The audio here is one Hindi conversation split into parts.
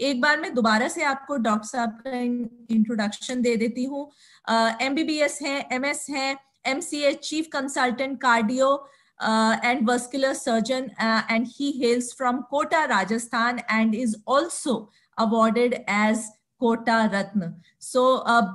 एक बार मैं दोबारा से आपको डॉक्टर साहब का इंट्रोडक्शन दे देती हूँ। MBBS हैं, MS हैं, MCA chief consultant cardio and vascular surgeon, and he hails from Kota, Rajasthan, and is also awarded as Kota Ratna. So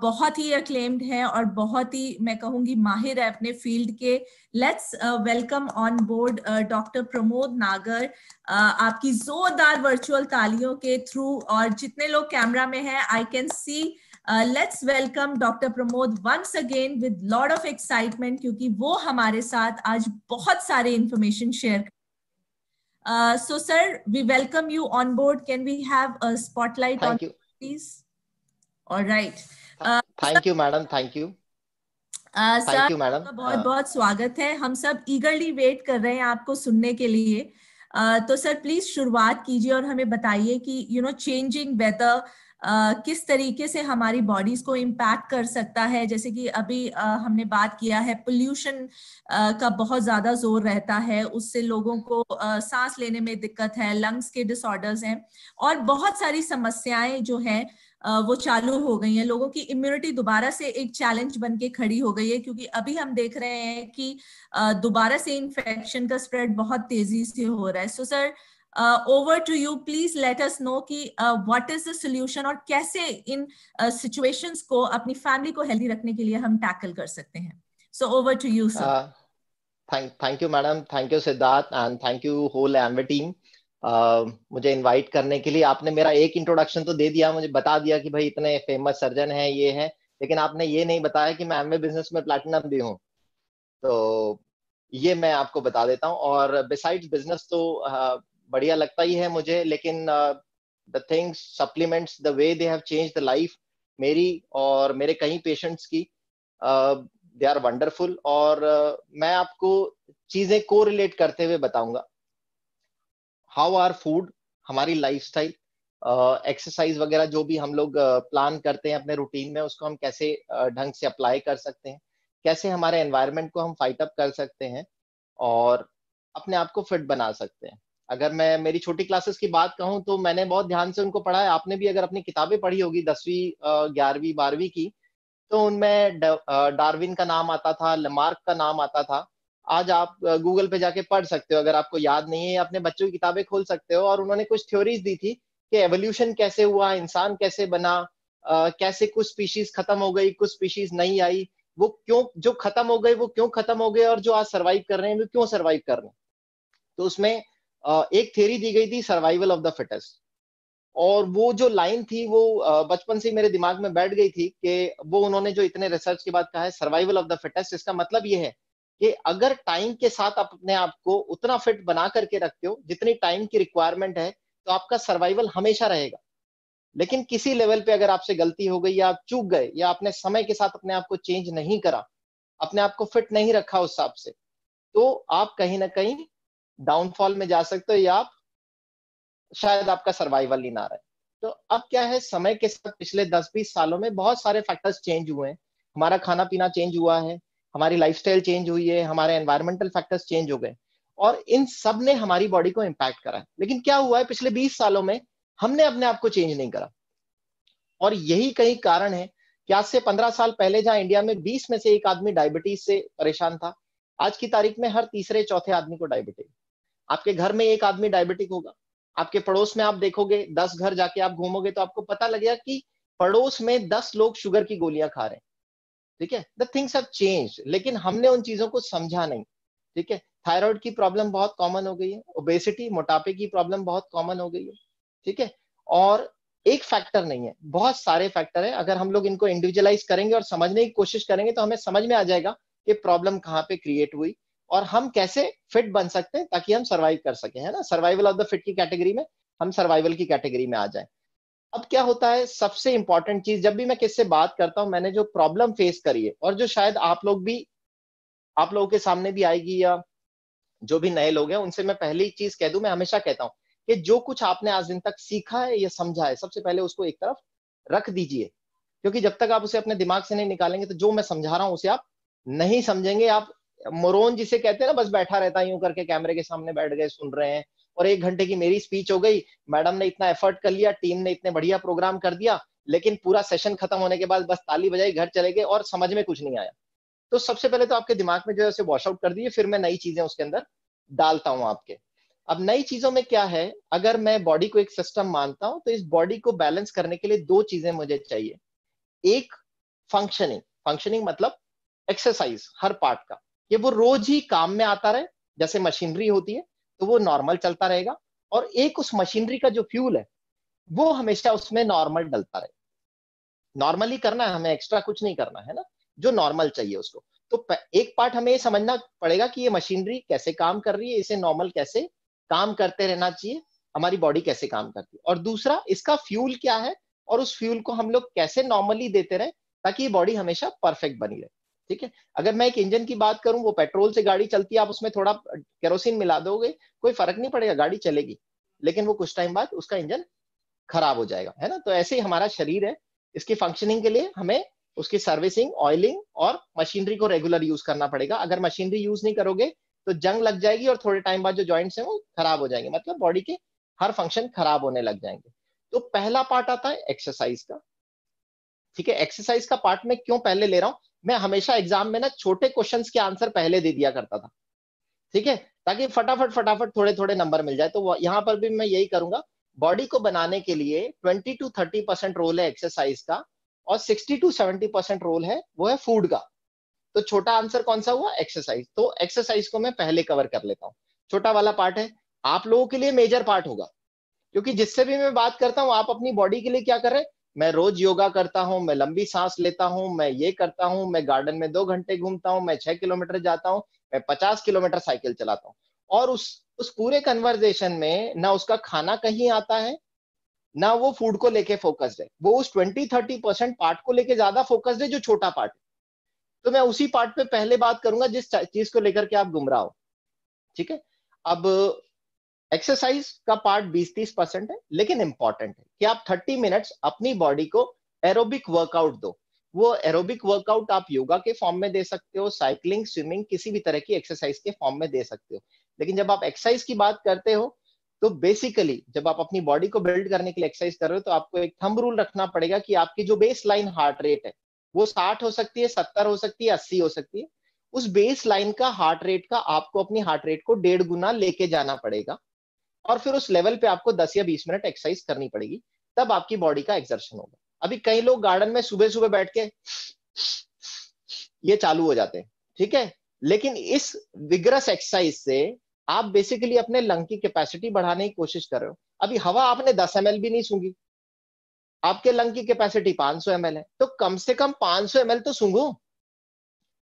बहुत ही अक्लेम्ड है और बहुत ही मैं कहूंगी माहिर है अपने फील्ड के। Let's welcome on board doctor Pramod नागर। आपकी जोरदार वर्चुअल तालियों के थ्रू, और जितने लोग कैमरा में हैं, I can see, let's welcome doctor Pramod once again with lot of excitement, क्योंकि वो हमारे साथ आज बहुत सारे information share. So sir, we welcome you on board. Can we have a spotlight on you, please? All right. Thank you, madam. Thank you. Thank you, madam. बहुत बहुत स्वागत है। हम सब eagerly wait कर रहे हैं आपको सुनने के लिए। तो सर प्लीज शुरुआत कीजिए और हमें बताइए कि चेंजिंग वेदर किस तरीके से हमारी बॉडीज को इम्पैक्ट कर सकता है। जैसे कि अभी हमने बात किया है, पोल्यूशन का बहुत ज्यादा जोर रहता है, उससे लोगों को सांस लेने में दिक्कत है, लंग्स के डिसऑर्डर्स हैं, और बहुत सारी समस्याएं जो हैं वो चालू हो गई हैं। लोगों की इम्यूनिटी दोबारा से एक चैलेंज बन के खड़ी हो गई है, क्योंकि अभी हम देख रहे हैं कि दोबारा से इन्फेक्शन का स्प्रेड बहुत तेजी से हो रहा है। So sir, over to you, please let us know कि what is the solution और कैसे इन situations को अपनी फैमिली को हेल्दी रखने के लिए हम टैकल कर सकते हैं। So over to you, sir. Thank you, madam. Thank you, Siddharth, and thank you whole Amway team. मुझे इनवाइट करने के लिए। आपने मेरा एक इंट्रोडक्शन तो दे दिया, मुझे बता दिया कि भाई इतने फेमस सर्जन हैं, ये है, लेकिन आपने ये नहीं बताया कि मैं एमवे बिजनेस में प्लैटिनम भी हूँ। तो ये मैं आपको बता देता हूँ। और बिसाइड्स बिजनेस तो बढ़िया लगता ही है मुझे, लेकिन the things, supplements, the way they have change the life मेरी और मेरे कई पेशेंट्स की, दे आर वंडरफुल। और मैं आपको चीजें को रिलेट करते हुए बताऊंगा। हाउ आर फूड, हमारी लाइफस्टाइल, एक्सरसाइज वगैरह जो भी हम लोग प्लान करते हैं अपने रूटीन में, उसको हम कैसे ढंग से अप्लाई कर सकते हैं, कैसे हमारे एनवायरनमेंट को हम फाइट अप कर सकते हैं और अपने आप को फिट बना सकते हैं। अगर मैं मेरी छोटी क्लासेस की बात कहूं तो मैंने बहुत ध्यान से उनको पढ़ा है। आपने भी अगर अपनी किताबें पढ़ी होगी 10वीं 11वीं 12वीं की, तो उनमें डार्विन का नाम आता था, लेमार्क का नाम आता था। आज आप गूगल पे जाके पढ़ सकते हो, अगर आपको याद नहीं है, अपने बच्चों की किताबें खोल सकते हो। और उन्होंने कुछ थ्योरीज दी थी कि एवोल्यूशन कैसे हुआ, इंसान कैसे बना, कैसे कुछ स्पीशीज खत्म हो गई, कुछ स्पीशीज नहीं आई, वो क्यों, जो खत्म हो गए वो क्यों खत्म हो गए, और जो आज सर्वाइव कर रहे हैं वो क्यों सर्वाइव कर रहे हैं। तो उसमें एक थ्योरी दी गई थी, सर्वाइवल ऑफ द फिटेस्ट। और वो जो लाइन थी वो बचपन से मेरे दिमाग में बैठ गई थी कि वो उन्होंने जो इतने रिसर्च के बाद कहा है, सर्वाइवल ऑफ द फिटेस्ट, इसका मतलब ये है कि अगर टाइम के साथ आप अपने आप को उतना फिट बना करके रखते हो जितनी टाइम की रिक्वायरमेंट है, तो आपका सर्वाइवल हमेशा रहेगा। लेकिन किसी लेवल पे अगर आपसे गलती हो गई, या आप चूक गए, या आपने समय के साथ अपने आप को चेंज नहीं करा, अपने आप को फिट नहीं रखा उस हिसाब से, तो आप कहीं ना कहीं डाउनफॉल में जा सकते हो, या आप शायद आपका सर्वाइवल ही ना रहे। तो अब क्या है, समय के साथ पिछले 10-20 सालों में बहुत सारे फैक्टर्स चेंज हुए हैं। हमारा खाना पीना चेंज हुआ है, हमारी लाइफस्टाइल चेंज हुई है, हमारे एनवायरमेंटल फैक्टर्स चेंज हो गए, और इन सब ने हमारी बॉडी को इम्पैक्ट करा है। लेकिन क्या हुआ है, पिछले 20 सालों में हमने अपने आप को चेंज नहीं करा। और यही कई कारण है कि आज से 15 साल पहले जहां इंडिया में 20 में से एक आदमी डायबिटीज से परेशान था, आज की तारीख में हर तीसरे चौथे आदमी को डायबिटीज। आपके घर में एक आदमी डायबिटिक होगा, आपके पड़ोस में आप देखोगे, 10 घर जाके आप घूमोगे तो आपको पता लगेगा कि पड़ोस में 10 लोग शुगर की गोलियां खा रहे हैं। ठीक है, द थिंग्स हैव चेंज्ड, लेकिन हमने उन चीजों को समझा नहीं। ठीक है, थायराइड की प्रॉब्लम बहुत कॉमन हो गई है, ओबेसिटी, मोटापे की प्रॉब्लम बहुत कॉमन हो गई है। ठीक है, और एक फैक्टर नहीं है, बहुत सारे फैक्टर है। अगर हम लोग इनको इंडिविजुअलाइज करेंगे और समझने की कोशिश करेंगे तो हमें समझ में आ जाएगा कि प्रॉब्लम कहाँ पे क्रिएट हुई और हम कैसे फिट बन सकते हैं ताकि हम सर्वाइव कर सकें, है ना। सर्वाइवल ऑफ द फिट की कैटेगरी में हम सर्वाइवल की कैटेगरी में आ जाए। अब क्या होता है, सबसे इंपॉर्टेंट चीज, जब भी मैं किससे बात करता हूं, मैंने जो प्रॉब्लम फेस करी है, और जो शायद आप लोगों के सामने भी आएगी, या जो भी नए लोग हैं उनसे मैं पहली चीज कह दूं, मैं हमेशा कहता हूं कि जो कुछ आपने आज दिन तक सीखा है या समझा है, सबसे पहले उसको एक तरफ रख दीजिए। क्योंकि जब तक आप उसे अपने दिमाग से नहीं निकालेंगे तो जो मैं समझा रहा हूं उसे आप नहीं समझेंगे। आप मोरोन जिसे कहते हैं ना, बस बैठा रहता है यूं करके, कैमरे के सामने बैठ गए, सुन रहे हैं, और 1 घंटे की मेरी स्पीच हो गई, मैडम ने इतना एफर्ट कर लिया, टीम ने इतने बढ़िया प्रोग्राम कर दिया, लेकिन पूरा सेशन खत्म होने के बाद बस ताली बजाई, घर चले गए और समझ में कुछ नहीं आया। तो सबसे पहले तो आपके दिमाग में जो है उसे वॉश आउट कर दीजिए, फिर मैं नई चीजें उसके अंदर डालता हूं आपके। अब नई चीजों में क्या है, अगर मैं बॉडी को एक सिस्टम मानता हूं तो इस बॉडी को बैलेंस करने के लिए 2 चीजें मुझे चाहिए। एक फंक्शनिंग, फंक्शनिंग मतलब एक्सरसाइज हर पार्ट का, ये वो रोज ही काम में आता रहे, जैसे मशीनरी होती है तो वो नॉर्मल चलता रहेगा, और एक उस मशीनरी का जो फ्यूल है वो हमेशा उसमें नॉर्मल डलता रहे। नॉर्मली करना है हमें, एक्स्ट्रा कुछ नहीं करना है ना, जो नॉर्मल चाहिए उसको। तो एक पार्ट हमें ये समझना पड़ेगा कि ये मशीनरी कैसे काम कर रही है, इसे नॉर्मल कैसे काम करते रहना चाहिए, हमारी बॉडी कैसे काम करती है। और दूसरा, इसका फ्यूल क्या है और उस फ्यूल को हम लोग कैसे नॉर्मली देते रहे ताकि ये बॉडी हमेशा परफेक्ट बनी रहे। ठीक है, अगर मैं एक इंजन की बात करूं, वो पेट्रोल से गाड़ी चलती है, आप उसमें थोड़ा केरोसिन मिला दोगे, कोई फर्क नहीं पड़ेगा, गाड़ी चलेगी, लेकिन वो कुछ टाइम बाद उसका इंजन खराब हो जाएगा, है ना। तो ऐसे ही हमारा शरीर है, इसकी फंक्शनिंग के लिए हमें उसकी सर्विसिंग, ऑयलिंग और मशीनरी को रेगुलर यूज करना पड़ेगा। अगर मशीनरी यूज नहीं करोगे तो जंग लग जाएगी और थोड़े टाइम बाद जो जॉइंट्स हैं वो खराब हो जाएंगे, मतलब बॉडी के हर फंक्शन खराब होने लग जाएंगे। तो पहला पार्ट आता है एक्सरसाइज का। ठीक है, एक्सरसाइज का पार्ट में क्यों पहले ले रहा हूं, मैं हमेशा एग्जाम में ना छोटे क्वेश्चंस के आंसर पहले दे दिया करता था, ठीक है, ताकि फटाफट फटाफट थोड़े थोड़े नंबर मिल जाए। तो यहां पर भी मैं यही करूंगा। बॉडी को बनाने के लिए 20 to 30% रोल है एक्सरसाइज का, और 60 to 70% रोल है वो है फूड का। तो छोटा आंसर कौन सा हुआ, एक्सरसाइज। तो एक्सरसाइज को मैं पहले कवर कर लेता हूँ, छोटा वाला पार्ट है। आप लोगों के लिए मेजर पार्ट होगा, क्योंकि जिससे भी मैं बात करता हूँ आप अपनी बॉडी के लिए क्या कर रहे हैं, मैं रोज योगा करता हूँ, मैं लंबी सांस लेता हूँ, मैं ये करता हूँ, मैं गार्डन में 2 घंटे घूमता हूँ, मैं 6 किलोमीटर जाता हूँ, मैं 50 किलोमीटर साइकिल चलाता हूँ। और उस पूरे कन्वर्सेशन में ना उसका खाना कहीं आता है, ना वो फूड को लेके फोकस्ड है, वो उस 20-30% पार्ट को लेके ज्यादा फोकस्ड है जो छोटा पार्ट है। तो मैं उसी पार्ट पे पहले बात करूंगा जिस चीज को लेकर के आप गुमराह हो। ठीक है, अब एक्सरसाइज का पार्ट 20-30% है, लेकिन इंपॉर्टेंट है कि आप 30 मिनट्स अपनी बॉडी को एरोबिक वर्कआउट दो। वो एरोबिक वर्कआउट आप योगा के फॉर्म में दे सकते हो, साइकिलिंग, स्विमिंग, किसी भी तरह की एक्सरसाइज के फॉर्म में दे सकते हो। लेकिन जब आप एक्सरसाइज की बात करते हो तो बेसिकली जब आप अपनी बॉडी को बिल्ड करने के लिए एक्सरसाइज कर रहे हो तो आपको एक थंब रूल रखना पड़ेगा कि आपकी जो बेस लाइन हार्ट रेट है वो 60 हो सकती है, 70 हो सकती है, 80 हो सकती है। उस बेस लाइन का हार्ट रेट का आपको अपनी हार्ट रेट को 1.5 गुना लेके जाना पड़ेगा, और फिर उस लेवल पे आपको 10 या 20 मिनट एक्सरसाइज करनी पड़ेगी, तब आपकी बॉडी का एक्सर्शन होगा। अभी कई लोग गार्डन में सुबह सुबह बैठ के ये चालू हो जाते हैं, ठीक है, लेकिन इस विग्रस एक्सरसाइज से आप बेसिकली अपने लंग की कैपेसिटी बढ़ाने की कोशिश कर रहे हो। अभी हवा आपने 10 ml भी नहीं सूंघी, आपके लंग की कैपेसिटी 500 ml है, तो कम से कम 500 ml तो सूंघो,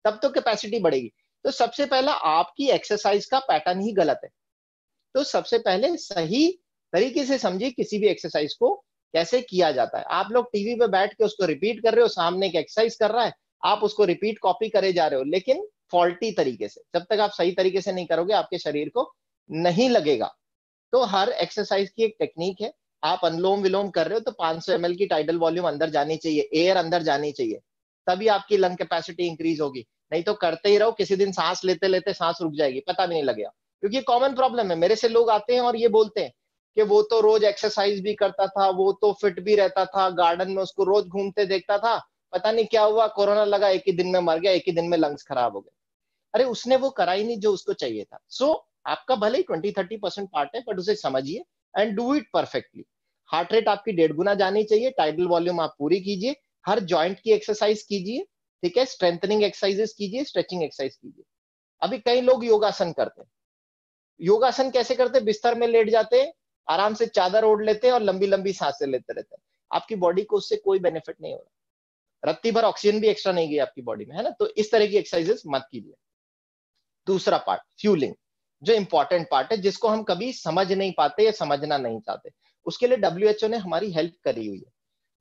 तब तो कैपेसिटी बढ़ेगी। तो सबसे पहला आपकी एक्सरसाइज का पैटर्न ही गलत है। तो सबसे पहले सही तरीके से समझिए किसी भी एक्सरसाइज को कैसे किया जाता है। आप लोग टीवी पे बैठ के उसको रिपीट कर रहे हो, सामने एक एक्सरसाइज कर रहा है, आप उसको रिपीट कॉपी करे जा रहे हो, लेकिन फॉल्टी तरीके से। जब तक आप सही तरीके से नहीं करोगे आपके शरीर को नहीं लगेगा। तो हर एक्सरसाइज की एक टेक्निक है। आप अनुलोम विलोम कर रहे हो तो 500 ml की टाइडल वॉल्यूम अंदर जानी चाहिए, एयर अंदर जानी चाहिए, तभी आपकी लंग कैपेसिटी इंक्रीज होगी। नहीं तो करते ही रहो, किसी दिन सांस लेते लेते सांस रुक जाएगी, पता भी नहीं लगेगा। क्योंकि कॉमन प्रॉब्लम है, मेरे से लोग आते हैं और ये बोलते हैं कि वो तो रोज एक्सरसाइज भी करता था, वो तो फिट भी रहता था, गार्डन में उसको रोज घूमते देखता था, पता नहीं क्या हुआ, कोरोना लगा, एक ही दिन में मर गया, एक ही दिन में लंग्स खराब हो गए। अरे उसने वो करा ही नहीं जो उसको चाहिए था। सो आपका भले ही 20-30% पार्ट है, बट उसे समझिए and do it perfectly. Heart rate आपकी 1.5 गुना जानी चाहिए, टाइडल वॉल्यूम आप पूरी कीजिए, हर जॉइंट की एक्सरसाइज कीजिए, ठीक है, स्ट्रेंथनिंग एक्सरसाइजेस कीजिए, स्ट्रेचिंग एक्सरसाइज कीजिए। अभी कई लोग योगासन करते हैं। योगासन कैसे करते हैं, बिस्तर में लेट जाते हैं, आराम से चादर ओढ़ लेते हैं और लंबी लंबी सांसें लेते रहते हैं। आपकी बॉडी को उससे कोई बेनिफिट नहीं हो रहा, रत्ती भर ऑक्सीजन भी एक्स्ट्रा नहीं गई आपकी बॉडी में, है ना। तो इस तरह की एक्सरसाइजेस मत कीजिए। दूसरा पार्ट फ्यूलिंग, जो इंपॉर्टेंट पार्ट है, जिसको हम कभी समझ नहीं पाते या समझना नहीं चाहते। उसके लिए WHO ने हमारी हेल्प करी हुई है।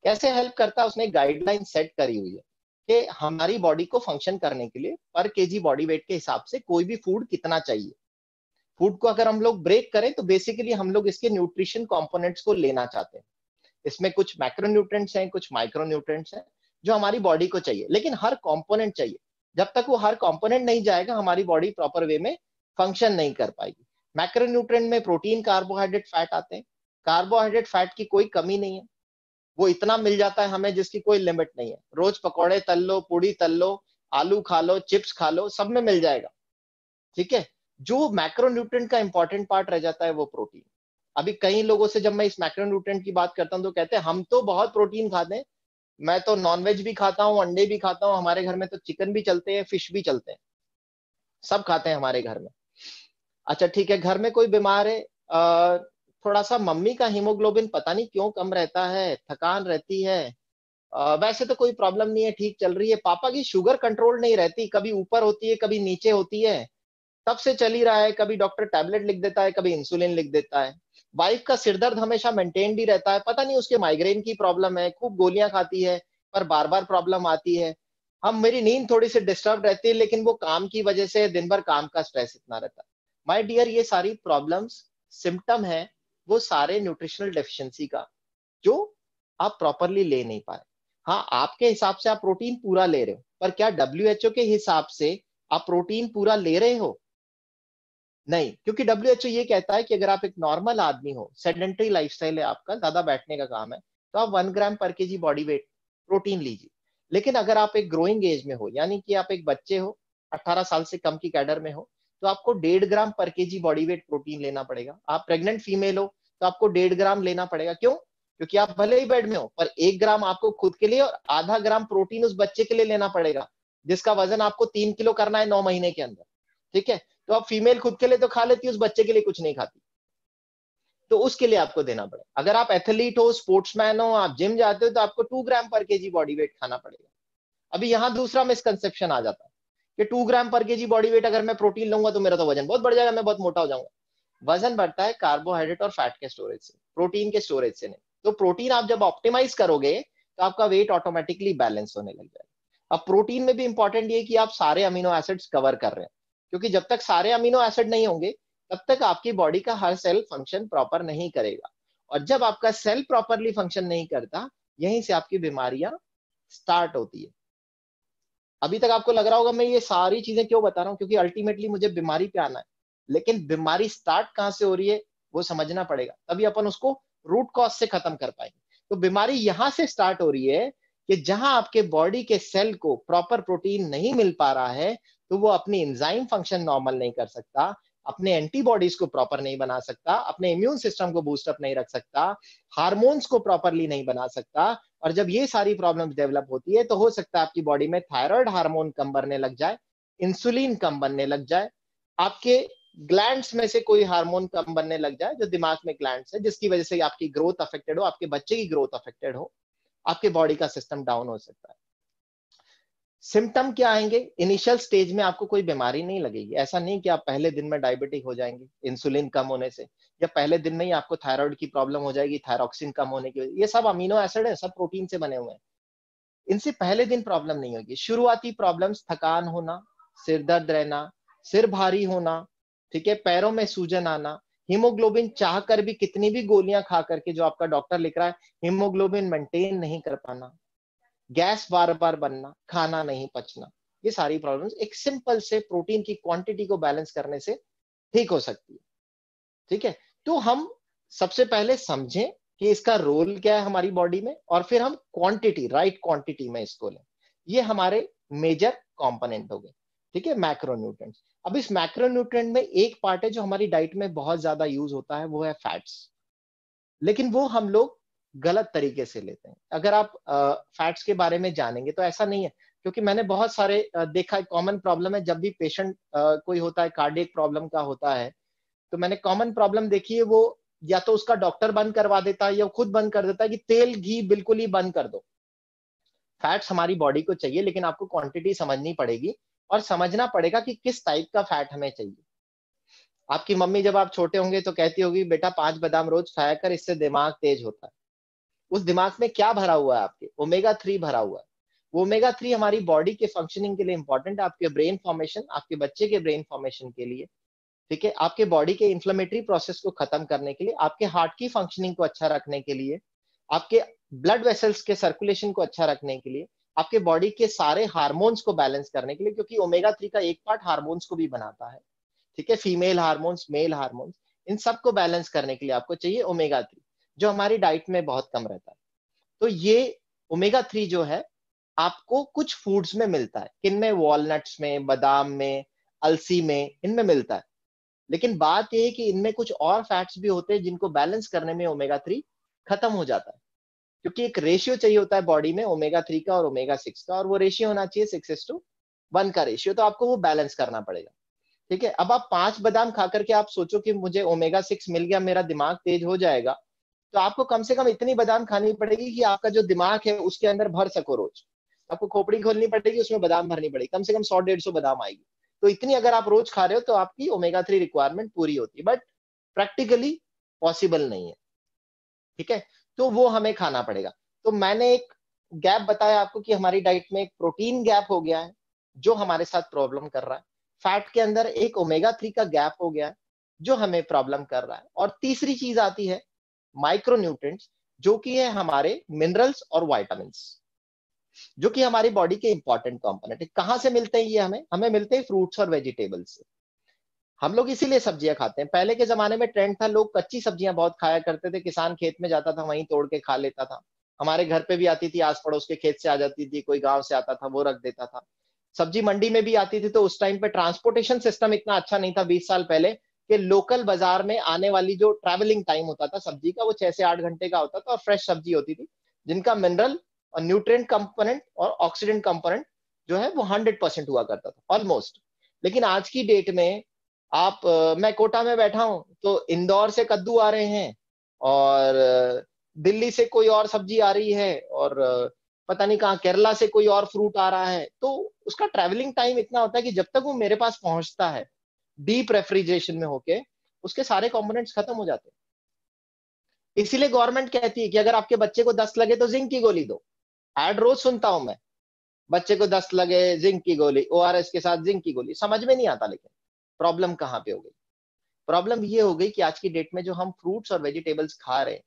कैसे हेल्प करता है, उसने गाइडलाइन सेट करी हुई है कि हमारी बॉडी को फंक्शन करने के लिए पर केजी बॉडी वेट के हिसाब से कोई भी फूड कितना चाहिए। फूड को अगर हम लोग ब्रेक करें तो बेसिकली हम लोग इसके न्यूट्रिशन कंपोनेंट्स को लेना चाहते हैं। इसमें कुछ मैक्रोन्यूट्रिएंट्स हैं, कुछ माइक्रोन्यूट्रिएंट्स हैं जो हमारी बॉडी को चाहिए, लेकिन हर कंपोनेंट चाहिए। जब तक वो हर कंपोनेंट नहीं जाएगा हमारी बॉडी प्रॉपर वे में फंक्शन नहीं कर पाएगी। मैक्रोन्यूट्रिएंट में प्रोटीन, कार्बोहाइड्रेट, फैट आते हैं। कार्बोहाइड्रेट फैट की कोई कमी नहीं है, वो इतना मिल जाता है हमें जिसकी कोई लिमिट नहीं है। रोज पकौड़े तल लो, पूड़ी तल लो, आलू खा लो, चिप्स खा लो, सब में मिल जाएगा। ठीक है, जो मैक्रोन्यूट्रिएंट का इंपॉर्टेंट पार्ट रह जाता है वो प्रोटीन। अभी कई लोगों से जब मैं इस मैक्रोन्यूट्रिएंट की बात करता हूं तो कहते हैं हम तो बहुत प्रोटीन खाते हैं, मैं तो नॉनवेज भी खाता हूँ, अंडे भी खाता हूँ, हमारे घर में तो चिकन भी चलते हैं, फिश भी चलते हैं, सब खाते हैं हमारे घर में। अच्छा ठीक है, घर में कोई बीमार है, थोड़ा सा मम्मी का हीमोग्लोबिन पता नहीं क्यों कम रहता है, थकान रहती है, वैसे तो कोई प्रॉब्लम नहीं है, ठीक चल रही है। पापा की शुगर कंट्रोल नहीं रहती, कभी ऊपर होती है कभी नीचे होती है, तब से चल ही रहा है, कभी डॉक्टर टैबलेट लिख देता है, कभी इंसुलिन लिख देता है। वाइफ का सिरदर्द हमेशा मेंटेन्ड ही रहता है, पता नहीं उसके माइग्रेन की प्रॉब्लम है, खूब गोलियां खाती है पर बार बार प्रॉब्लम आती है। हम, मेरी नींद थोड़ी सी डिस्टर्ब रहती है, लेकिन वो काम की वजह से दिन भर काम का स्ट्रेस इतना रहता है। माय डियर, ये सारी प्रॉब्लम्स सिम्टम है वो सारे न्यूट्रिशनल डेफिशिएंसी का, जो आप प्रॉपरली ले नहीं पाए। हाँ, आपके हिसाब से आप प्रोटीन पूरा ले रहे हो, पर क्या WHO के हिसाब से आप प्रोटीन पूरा ले रहे हो? नहीं, क्योंकि WHO ये कहता है कि अगर आप एक नॉर्मल आदमी हो, सेडेंटरी लाइफस्टाइल है आपका, ज्यादा बैठने का काम है, तो आप 1 ग्राम पर केजी बॉडी वेट प्रोटीन लीजिए। लेकिन अगर आप एक ग्रोइंग एज में हो, यानी कि आप एक बच्चे हो, 18 साल से कम की कैडर में हो, तो आपको 1.5 ग्राम पर केजी बॉडी वेट प्रोटीन लेना पड़ेगा। आप प्रेग्नेंट फीमेल हो तो आपको 1.5 ग्राम लेना पड़ेगा। क्यों? क्योंकि आप भले ही बेड में हो, पर 1 ग्राम आपको खुद के लिए और आधा ग्राम प्रोटीन उस बच्चे के लिए लेना पड़ेगा, जिसका वजन आपको 3 किलो करना है 9 महीने के अंदर। ठीक है, तो आप फीमेल खुद के लिए तो खा लेती है, उस बच्चे के लिए कुछ नहीं खाती, तो उसके लिए आपको देना पड़ेगा। अगर आप एथलीट हो, स्पोर्ट्समैन हो, आप जिम जाते हो, तो आपको 2 ग्राम पर केजी बॉडी वेट खाना पड़ेगा। अभी यहां दूसरा मिसकंसेप्शन आ जाता है कि 2 ग्राम पर केजी बॉडी वेट अगर मैं प्रोटीन लूंगा तो मेरा तो वजन बहुत बढ़ जाएगा, मैं बहुत मोटा हो जाऊंगा। वजन बढ़ता है कार्बोहाइड्रेट और फैट के स्टोरेज से, प्रोटीन के स्टोरेज से नहीं। तो प्रोटीन आप जब ऑप्टिमाइज करोगे तो आपका वेट ऑटोमेटिकली बैलेंस होने लग जाएगा। अब प्रोटीन में भी इंपॉर्टेंट ये कि आप सारे अमीनो एसिड्स कवर कर रहे हैं, क्योंकि जब तक सारे अमीनो एसिड नहीं होंगे तब तक आपकी बॉडी का हर सेल फंक्शन प्रॉपर नहीं करेगा, और जब आपका सेल प्रॉपरली फंक्शन नहीं करता, यहीं से आपकी बीमारियां स्टार्ट होती है। अभी तक आपको लग रहा होगा मैं ये सारी चीजें क्यों बता रहा हूँ, क्योंकि अल्टीमेटली मुझे बीमारी पे आना है, लेकिन बीमारी स्टार्ट कहां से हो रही है वो समझना पड़ेगा, तभी अपन उसको रूट कॉज से खत्म कर पाएंगे। तो बीमारी यहां से स्टार्ट हो रही है कि जहां आपके बॉडी के सेल को प्रॉपर प्रोटीन नहीं मिल पा रहा है, तो वो अपनी एंजाइम फंक्शन नॉर्मल नहीं कर सकता, अपने एंटीबॉडीज को प्रॉपर नहीं बना सकता, अपने इम्यून सिस्टम को बूस्टअप नहीं रख सकता, हार्मोन्स को प्रॉपरली नहीं बना सकता। और जब ये सारी प्रॉब्लम्स डेवलप होती है तो हो सकता है आपकी बॉडी में थायराइड हार्मोन कम बनने लग जाए, इंसुलिन कम बनने लग जाए, आपके ग्लैंड्स में से कोई हार्मोन कम बनने लग जाए, जो दिमाग में ग्लैंड्स है, जिसकी वजह से आपकी ग्रोथ अफेक्टेड हो, आपके बच्चे की ग्रोथ अफेक्टेड हो, आपके बॉडी का सिस्टम डाउन हो सकता है। सिम्टम क्या आएंगे? इनिशियल स्टेज में आपको कोई बीमारी नहीं लगेगी, ऐसा नहीं कि आप पहले दिन में डायबिटिक हो जाएंगे इंसुलिन कम होने से, या पहले दिन में ही आपको थायराइड की प्रॉब्लम हो जाएगी थायरॉक्सिन कम होने की वजह। ये सब अमीनो एसिड है, सब प्रोटीन से बने हुए हैं, इनसे पहले दिन प्रॉब्लम नहीं होगी। शुरुआती प्रॉब्लम्स थकान होना, सिर दर्द रहना, सिर भारी होना, ठीक है, पैरों में सूजन आना, हीमोग्लोबिन चाह कर भी कितनी भी गोलियां खा करके जो आपका डॉक्टर लिख रहा है हीमोग्लोबिन मेंटेन नहीं कर पाना, गैस बार बार बनना, खाना नहीं पचना, ये सारी प्रॉब्लम्स एक सिंपल से प्रोटीन की क्वांटिटी को बैलेंस करने से ठीक हो सकती है। ठीक है, तो हम सबसे पहले समझें कि इसका रोल क्या है हमारी बॉडी में, और फिर हम क्वांटिटी, राइट क्वांटिटी में इसको लें। ये हमारे मेजर कंपोनेंट हो गए। ठीक है, मैक्रोन्यूट्रिएंट्स। अब इस मैक्रोन्यूट्रिएंट में एक पार्ट है जो हमारी डाइट में बहुत ज्यादा यूज होता है, वो है फैट्स, लेकिन वो हम लोग गलत तरीके से लेते हैं। अगर आप फैट्स के बारे में जानेंगे तो ऐसा नहीं है, क्योंकि मैंने बहुत सारे देखा है, कॉमन प्रॉब्लम है जब भी पेशेंट कोई होता है कार्डियक प्रॉब्लम का होता है, तो मैंने कॉमन प्रॉब्लम देखी है, वो या तो उसका डॉक्टर बंद करवा देता है या खुद बंद कर देता है कि तेल घी बिल्कुल ही बंद कर दो। फैट्स हमारी बॉडी को चाहिए, लेकिन आपको क्वांटिटी समझनी पड़ेगी और समझना पड़ेगा कि किस टाइप का फैट हमें चाहिए। आपकी मम्मी जब आप छोटे होंगे तो कहती होगी बेटा 5 बादाम रोज खाया कर, इससे दिमाग तेज होता है। उस दिमाग में क्या भरा हुआ है? आपके ओमेगा 3 भरा हुआ है। वो ओमेगा 3 हमारी बॉडी के फंक्शनिंग के लिए इंपॉर्टेंट है, आपके ब्रेन फॉर्मेशन, आपके बच्चे के ब्रेन फॉर्मेशन के लिए, ठीक है, आपके बॉडी के इन्फ्लेमेटरी प्रोसेस को खत्म करने के लिए, आपके हार्ट की फंक्शनिंग को अच्छा रखने के लिए, आपके ब्लड वेसल्स के सर्कुलेशन को अच्छा रखने के लिए, आपके बॉडी के सारे हार्मोन्स को बैलेंस करने के लिए, क्योंकि ओमेगा 3 का एक पार्ट हार्मोन्स को भी बनाता है। ठीक है, फीमेल हार्मोन्स, मेल हार्मोन्स, इन सबको बैलेंस करने के लिए आपको चाहिए ओमेगा 3, जो हमारी डाइट में बहुत कम रहता है। तो ये ओमेगा 3 जो है आपको कुछ फूड्स में मिलता है, किनमें, वॉलनट्स में, बादाम में, अलसी में, इनमें मिलता है। लेकिन बात यह है कि इनमें कुछ और फैट्स भी होते हैं जिनको बैलेंस करने में ओमेगा 3 खत्म हो जाता है, क्योंकि एक रेशियो चाहिए होता है बॉडी में ओमेगा 3 का और ओमेगा 6 का, और वो रेशियो होना चाहिए 6:1 का रेशियो, तो आपको वो बैलेंस करना पड़ेगा। ठीक है, अब आप 5 बादाम खा करके आप सोचो कि मुझे ओमेगा 6 मिल गया, मेरा दिमाग तेज हो जाएगा, तो आपको कम से कम इतनी बादाम खानी पड़ेगी कि आपका जो दिमाग है उसके अंदर भर सको रोज। आपको खोपड़ी खोलनी पड़ेगी, उसमें बादाम भरनी पड़ेगी, कम से कम 100-150 बादाम आएगी। तो इतनी अगर आप रोज खा रहे हो तो आपकी ओमेगा 3 रिक्वायरमेंट पूरी होती है, बट प्रैक्टिकली पॉसिबल नहीं है। ठीक है, तो वो हमें खाना पड़ेगा। तो मैंने एक गैप बताया आपको कि हमारी डाइट में एक प्रोटीन गैप हो गया है जो हमारे साथ प्रॉब्लम कर रहा है, फैट के अंदर एक ओमेगा 3 का गैप हो गया है जो हमें प्रॉब्लम कर रहा है, और तीसरी चीज आती है माइक्रोन्यूट्रिएंट्स, जो कि है हमारे मिनरल्स और विटामिन्स, जो कि हमारी बॉडी के इंपॉर्टेंट कंपोनेंट है। कहां से मिलते हैं ये? हमें मिलते हैं फ्रूट्स और वेजिटेबल्स से। हम लोग इसीलिए सब्जियां खाते हैं। पहले के जमाने में ट्रेंड था, लोग कच्ची सब्जियां बहुत खाया करते थे, किसान खेत में जाता था वहीं तोड़ के खा लेता था। हमारे घर पे भी आती थी, आस पड़ोस के खेत से आ जाती थी, कोई गांव से आता था वो रख देता था। सब्जी मंडी में भी आती थी, तो उस टाइम पे ट्रांसपोर्टेशन सिस्टम इतना अच्छा नहीं था 20 साल पहले, कि लोकल बाजार में आने वाली जो ट्रैवलिंग टाइम होता था सब्जी का, वो 6 से 8 घंटे का होता था, और फ्रेश सब्जी होती थी जिनका मिनरल और न्यूट्रिएंट कंपोनेंट और ऑक्सीडेंट कंपोनेंट जो है वो 100% हुआ करता था ऑलमोस्ट। लेकिन आज की डेट में आप मैं कोटा में बैठा हूं तो इंदौर से कद्दू आ रहे हैं, और दिल्ली से कोई और सब्जी आ रही है, और पता नहीं कहाँ केरला से कोई और फ्रूट आ रहा है। तो उसका ट्रैवलिंग टाइम इतना होता है कि जब तक वो मेरे पास पहुंचता है डीप रेफ्रिजरेशन में होके, उसके सारे कंपोनेंट्स खत्म हो जाते हैं। इसीलिए गवर्नमेंट कहती है कि अगर आपके बच्चे को दस्त लगे तो जिंक की गोली दो। एड रोज सुनता हूं मैं, बच्चे को दस्त लगे जिंक की गोली, ओआरएस के साथ जिंक की गोली। समझ में नहीं आता, लेकिन प्रॉब्लम कहाँ पे हो गई? प्रॉब्लम ये हो गई कि आज की डेट में जो हम फ्रूट्स और वेजिटेबल्स खा रहे हैं,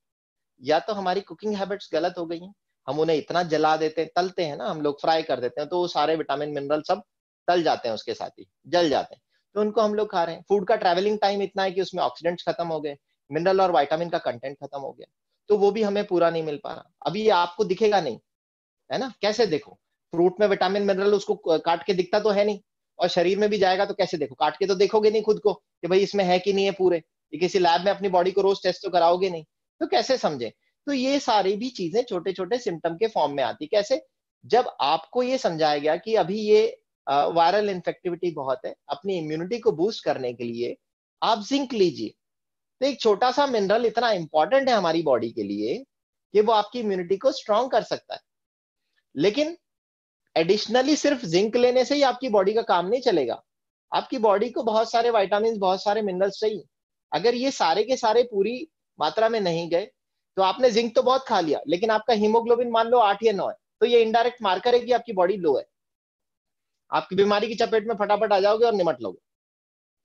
या तो हमारी कुकिंग हैबिट्स गलत हो गई हैं, हम उन्हें इतना जला देते हैं, तलते हैं ना हम लोग, फ्राई कर देते हैं, तो वो सारे विटामिन मिनरल सब तल जाते हैं, उसके साथ ही जल जाते हैं, तो उनको हम लोग खा रहे हैं। फूड का ट्रैवलिंग टाइम इतना है कि उसमें ऑक्सीडेंट्स खत्म हो गए, मिनरल और विटामिन का कंटेंट खत्म हो गया, तो वो भी हमें पूरा नहीं मिल पा रहा। अभी ये आपको दिखेगा नहीं, है ना? कैसे देखो? फ्रूट में विटामिन मिनरल उसको काट के दिखता तो है नहीं, और शरीर में भी जाएगा तो कैसे देखो? काट के तो देखोगे नहीं खुद को कि भाई इसमें है कि नहीं है पूरे। ये किसी लैब में अपनी बॉडी को रोज टेस्ट तो कराओगे नहीं, तो कैसे समझे? तो ये सारी भी चीजें छोटे छोटे सिम्टम के फॉर्म में आती। कैसे? जब आपको ये समझाया गया कि अभी ये वायरल इन्फेक्टिविटी बहुत है, अपनी इम्यूनिटी को बूस्ट करने के लिए आप जिंक लीजिए। तो एक छोटा सा मिनरल इतना इंपॉर्टेंट है हमारी बॉडी के लिए कि वो आपकी इम्यूनिटी को स्ट्रांग कर सकता है। लेकिन एडिशनली सिर्फ जिंक लेने से ही आपकी बॉडी का काम नहीं चलेगा। आपकी बॉडी को बहुत सारे विटामिन, बहुत सारे मिनरल्स चाहिए। अगर ये सारे के सारे पूरी मात्रा में नहीं गए, तो आपने जिंक तो बहुत खा लिया, लेकिन आपका हीमोग्लोबिन मान लो 8 या 9 है, तो ये इनडायरेक्ट मार्कर है कि आपकी बॉडी लो है। आपकी बीमारी की चपेट में फटाफट आ जाओगे और निमट लोगे।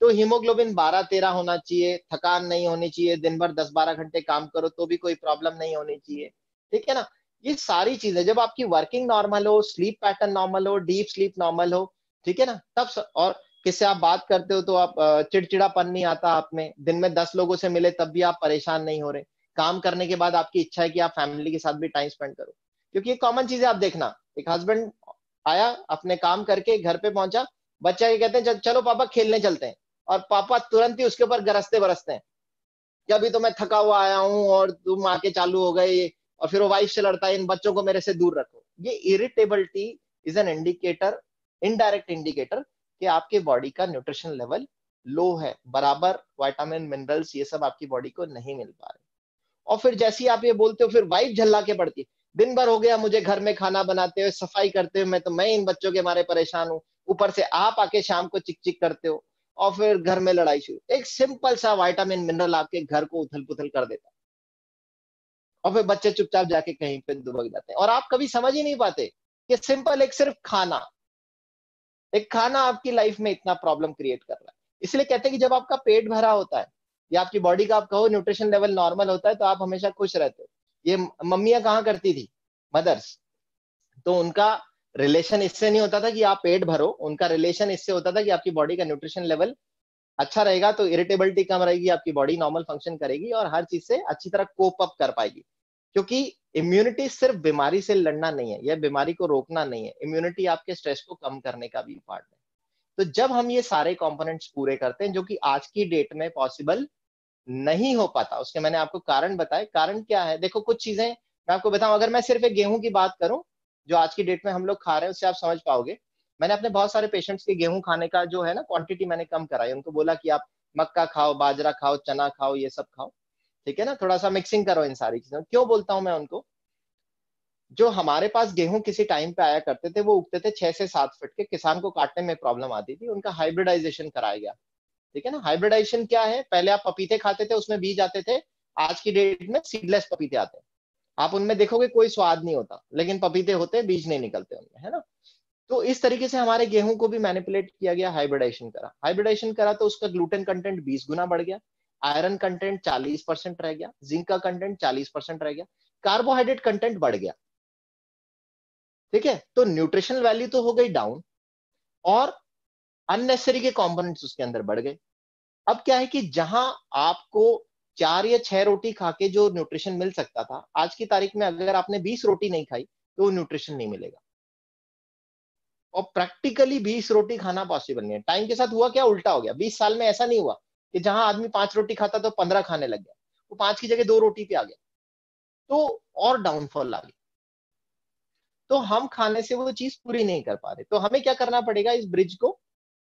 तो हीमोग्लोबिन 12-13 होना चाहिए, थकान नहीं होनी चाहिए, दिन भर 10-12 घंटे काम करो तो भी कोई प्रॉब्लम नहीं होनी चाहिए। ठीक है ना? ये सारी चीजें जब आपकी वर्किंग नॉर्मल हो, स्लीप पैटर्न नॉर्मल हो, डीप स्लीप नॉर्मल हो, ठीक है ना, तब और किससे आप बात करते हो तो आप चिड़चिड़ापन नहीं आता आप में, दिन में 10 लोगों से मिले तब भी आप परेशान नहीं हो रहे, काम करने के बाद आपकी इच्छा है कि आप फैमिली के साथ भी टाइम स्पेंड करो। क्योंकि ये कॉमन चीज है, आप देखना, एक हस्बैंड आया अपने काम करके घर पे पहुंचा, बच्चा ये कहते हैं चलो पापा खेलने चलते हैं, और पापा तुरंत ही उसके ऊपर गरजते बरसते हैं कि अभी तो मैं थका हुआ आया हूं और तुम आके चालू हो गए। और फिर वो वाइफ से लड़ता है, इन बच्चों को मेरे से दूर रखो। ये irritability is an indicator, indirect indicator कि आपके बॉडी का न्यूट्रिशन लेवल लो है, बराबर विटामिन मिनरल्स ये सब आपकी बॉडी को नहीं मिल पा रहे। और फिर जैसे ही आप ये बोलते हो, फिर वाइफ झल्ला के पड़ती है, दिन भर हो गया मुझे घर में खाना बनाते हुए, सफाई करते हुए, मैं इन बच्चों के मारे परेशान हूँ, ऊपर से आप आके शाम को चिक चिक करते हो, और फिर घर में लड़ाई शुरू। एक सिंपल सा विटामिन मिनरल आपके घर को उथल पुथल कर देता है, और फिर बच्चे चुपचाप जाके कहीं पे दुबक जाते हैं, और आप कभी समझ ही नहीं पाते कि सिंपल एक सिर्फ खाना, एक खाना आपकी लाइफ में इतना प्रॉब्लम क्रिएट कर रहा है। इसलिए कहते हैं कि जब आपका पेट भरा होता है या आपकी बॉडी का आप कहो न्यूट्रिशन लेवल नॉर्मल होता है, तो आप हमेशा खुश रहते हो। ये मम्मियां कहाँ करती थी, मदर्स, तो उनका रिलेशन इससे नहीं होता था कि आप पेट भरो, उनका रिलेशन इससे होता था कि आपकी बॉडी का न्यूट्रिशन लेवल अच्छा रहेगा तो इरिटेबिलिटी कम रहेगी, आपकी बॉडी नॉर्मल फंक्शन करेगी और हर चीज से अच्छी तरह कोप अप कर पाएगी। क्योंकि इम्यूनिटी सिर्फ बीमारी से लड़ना नहीं है, यह बीमारी को रोकना नहीं है, इम्यूनिटी आपके स्ट्रेस को कम करने का भी पार्ट है। तो जब हम ये सारे कंपोनेंट्स पूरे करते हैं, जो कि आज की डेट में पॉसिबल नहीं हो पाता, उसके मैंने आपको कारण बताए। कारण क्या है, देखो कुछ चीजें मैं आपको बताऊं, अगर मैं सिर्फ एक गेहूं की बात करूं जो आज की डेट में हम लोग खा रहे हैं, उससे आप समझ पाओगे। मैंने अपने बहुत सारे पेशेंट्स के गेहूं खाने का जो है ना क्वांटिटी मैंने कम कराई, उनको बोला कि आप मक्का खाओ, बाजरा खाओ, चना खाओ, ये सब खाओ, ठीक है ना, थोड़ा सा मिक्सिंग करो इन सारी चीजों। क्यों बोलता हूं मैं उनको, जो हमारे पास गेहूं किसी टाइम पे आया करते थे, वो उगते थे 6 से 7 फीट के, किसान को काटने में प्रॉब्लम आती थी, उनका हाइब्रिडाइजेशन कराया गया, ठीक है ना। हाइब्रिडाइजेशन क्या है, पहले आप पपीते खाते थे, उसमें बीज आते थे, आज की डेट में सीडलेस पपीते आते हैं, आप उनमें देखोगे कोई स्वाद नहीं होता, लेकिन पपीते होते हैं, बीज नहीं निकलते उनमें, है ना। तो इस तरीके से हमारे गेहूं को भी मैनिपुलेट किया गया, हाइब्रिडाइजेशन करा तो उसका ग्लूटेन कंटेंट 20 गुना बढ़ गया, आयरन कंटेंट 40% रह गया, जिंक का कंटेंट 40% रह गया, कार्बोहाइड्रेट कंटेंट बढ़ गया, ठीक है। तो न्यूट्रिशनल वैल्यू तो हो गई डाउन, और अननेसेसरी के कंपोनेंट्स उसके अंदर बढ़ गए। अब क्या है कि जहां आपको 4 या 6 रोटी खा के जो न्यूट्रिशन मिल सकता था, आज की तारीख में अगर आपने 20 रोटी नहीं खाई तो न्यूट्रिशन नहीं मिलेगा। और प्रैक्टिकली 20 रोटी खाना पॉसिबल नहीं है। टाइम के साथ हुआ क्या, उल्टा हो गया। 20 साल में ऐसा नहीं हुआ कि जहां आदमी 5 रोटी खाता तो 15 खाने लग गया, वो 5 की जगह 2 रोटी पे आ गया, तो और डाउनफॉल आ गया। तो हम खाने से वो चीज पूरी नहीं कर पा रहे, तो हमें क्या करना पड़ेगा, इस ब्रिज को,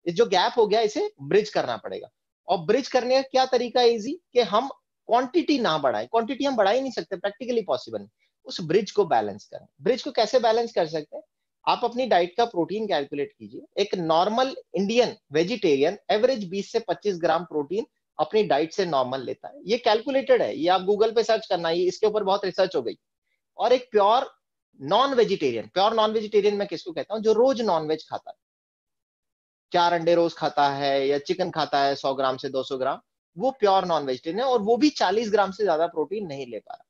इस जो गैप हो गया, इसे ब्रिज करना पड़ेगा। और ब्रिज करने का क्या तरीका है इजी, कि हम क्वांटिटी ना बढ़ाएं, क्वांटिटी हम बढ़ा ही नहीं सकते, प्रैक्टिकली पॉसिबल नहीं, उस ब्रिज को बैलेंस करें। ब्रिज को कैसे बैलेंस कर सकते हैं, आप अपनी डाइट का प्रोटीन कैलकुलेट कीजिए। एक नॉर्मल इंडियन वेजिटेरियन एवरेज 20 से 25 ग्राम प्रोटीन अपनी डाइट से नॉर्मल लेता है, ये कैलकुलेटेड है, ये आप गूगल पे सर्च करना, ये इसके ऊपर बहुत रिसर्च हो गई। और एक प्योर नॉन वेजिटेरियन मैं किसको कहता हूं, जो रोज नॉनवेज खाता है, 4 अंडे रोज खाता है या चिकन खाता है 100 ग्राम से 200 ग्राम, वो प्योर नॉन वेजिटेरियन है, और वो भी 40 ग्राम से ज्यादा प्रोटीन नहीं ले पा रहा।